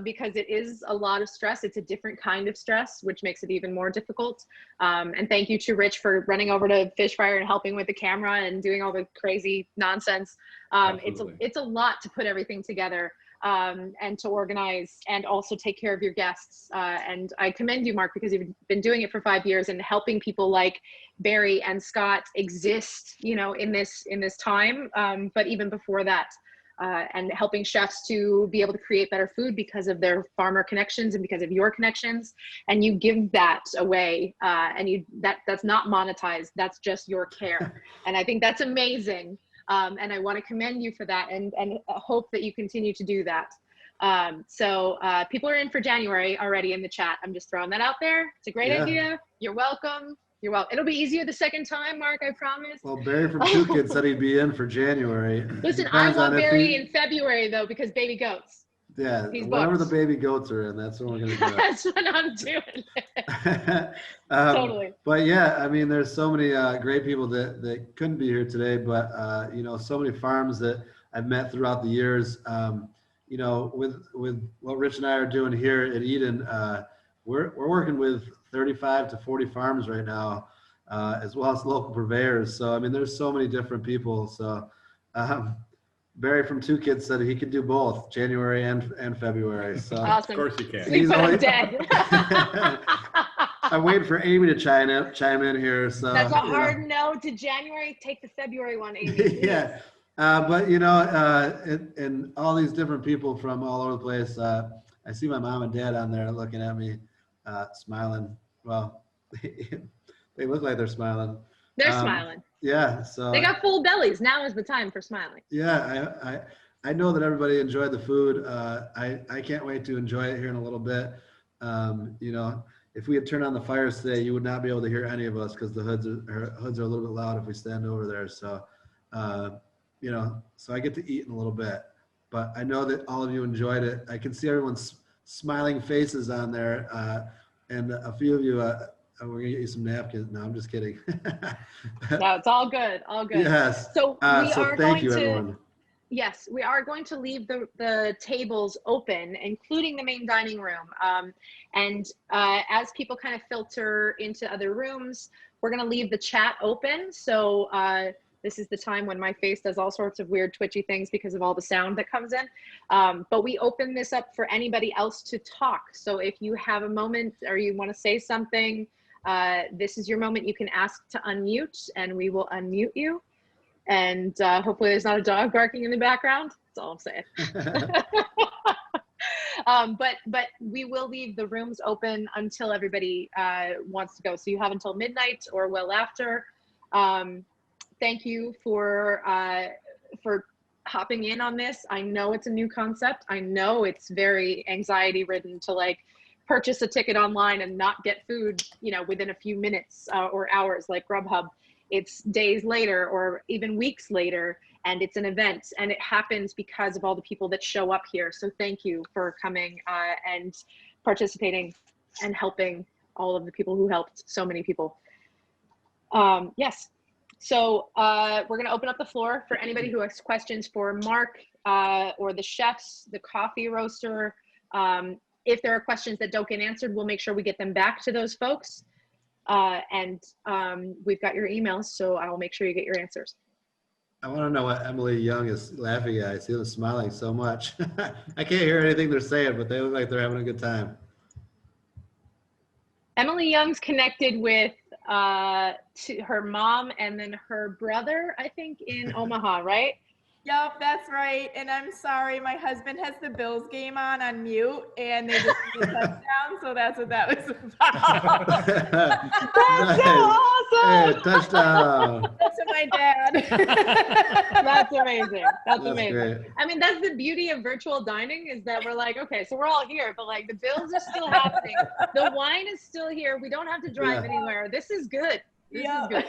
because it is a lot of stress. It's a different kind of stress, which makes it even more difficult. And thank you to Rich for running over to Fish Friar and helping with the camera and doing all the crazy nonsense. It's a lot to put everything together. And to organize and also take care of your guests. And I commend you, Mark, because you've been doing it for 5 years and helping people like Barry and Scott exist, in this time. But even before that, and helping chefs to be able to create better food because of their farmer connections and because of your connections. And you give that away, and that's not monetized. That's just your care. And I think that's amazing. And I want to commend you for that and hope that you continue to do that. So people are in for January already in the chat. I'm just throwing that out there. It's a great idea. You're welcome. You're welcome. It'll be easier the second time, Mark, I promise. Well, Barry from Two Kids said he'd be in for January. Listen, I want Barry in February, though, because baby goats. Yeah, whenever the baby goats are in, that's when we're going to do it. That's what I'm doing. Totally. But yeah, I mean, there's so many great people that couldn't be here today, but so many farms that I've met throughout the years. With what Rich and I are doing here at Eden, we're working with 35 to 40 farms right now, as well as local purveyors. So I mean, there's so many different people. So Barry from Two Kids said he could do both January and February. So awesome. Of course he can. Sleep when I'm dead. I'm waiting for Amy to chime in here. So that's a hard no to January. Take the February one, Amy. Yeah, but and all these different people from all over the place. I see my mom and dad on there looking at me, smiling. Well, they look like they're smiling. They're smiling. Yeah, so they got full bellies. Now is the time for smiling. Yeah, I know that everybody enjoyed the food. I can't wait to enjoy it here in a little bit. If we had turned on the fires today, you would not be able to hear any of us because the hoods are a little bit loud if we stand over there. So, so I get to eat in a little bit. But I know that all of you enjoyed it. I can see everyone's smiling faces on there, and a few of you. We're gonna get you some napkins. No, I'm just kidding. No, it's all good. All good. Yes. So thank you, everyone. Yes, we are going to leave the tables open, including the main dining room. As people kind of filter into other rooms, we're going to leave the chat open. So this is the time when my face does all sorts of weird twitchy things because of all the sound that comes in. But we open this up for anybody else to talk. So if you have a moment or you want to say something, this is your moment. You can ask to unmute and we will unmute you. And hopefully there's not a dog barking in the background. That's all I'm saying. But we will leave the rooms open until everybody wants to go. So you have until midnight or well after. Thank you for hopping in on this. I know it's a new concept. I know it's very anxiety ridden to like purchase a ticket online and not get food, you know, within a few minutes or hours like Grubhub. It's days later or even weeks later, and it's an event, and it happens because of all the people that show up here. So thank you for coming and participating and helping all of the people who helped so many people. Yes. So we're going to open up the floor for anybody who has questions for Mark or the chefs, the coffee roaster. If there are questions that don't get answered, we'll make sure we get them back to those folks. And we've got your emails, so I'll make sure you get your answers. I want to know what Emily Young is laughing at. I see them smiling so much. I can't hear anything they're saying, but they look like they're having a good time. Emily Young's connected with to her mom and then her brother, I think, in Omaha, right? Yep, that's right. And I'm sorry, my husband has the Bills game on mute, and they just need a touchdown, so that's what that was about. That's so awesome! Hey, touchdown! That's my dad. That's amazing. That's amazing. Great. I mean, that's the beauty of virtual dining, is that we're like, okay, so we're all here, but like the bills are still happening. The wine is still here. We don't have to drive anywhere. This is good. This is good.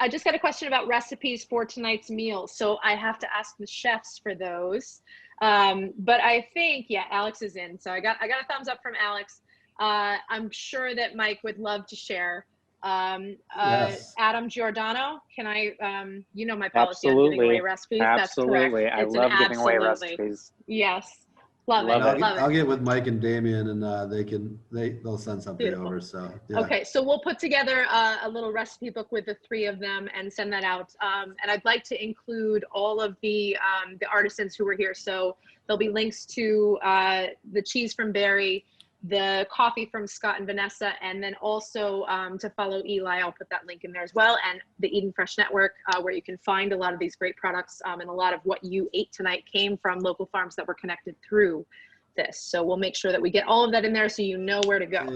I just got a question about recipes for tonight's meal. So I have to ask the chefs for those. But I think, yeah, Alex is in. So I got a thumbs up from Alex. I'm sure that Mike would love to share. Yes. Adam Giordano, can I, you know my policy on Absolutely. giving away recipes. Absolutely. That's correct. I It's an love giving away absolutely. recipes. Yes. Love it. I'll, Love it. I'll get with Mike and Damien, and they'll send something Beautiful. over. So yeah. Okay, so we'll put together a little recipe book with the three of them and send that out. And I'd like to include all of the artisans who were here. So there'll be links to the cheese from Barry, the coffee from Scott and Vanessa, and then also to follow Eli. I'll put that link in there as well, and the Eden Fresh Network, where you can find a lot of these great products, and a lot of what you ate tonight came from local farms that were connected through this. So we'll make sure that we get all of that in there so you know where to go.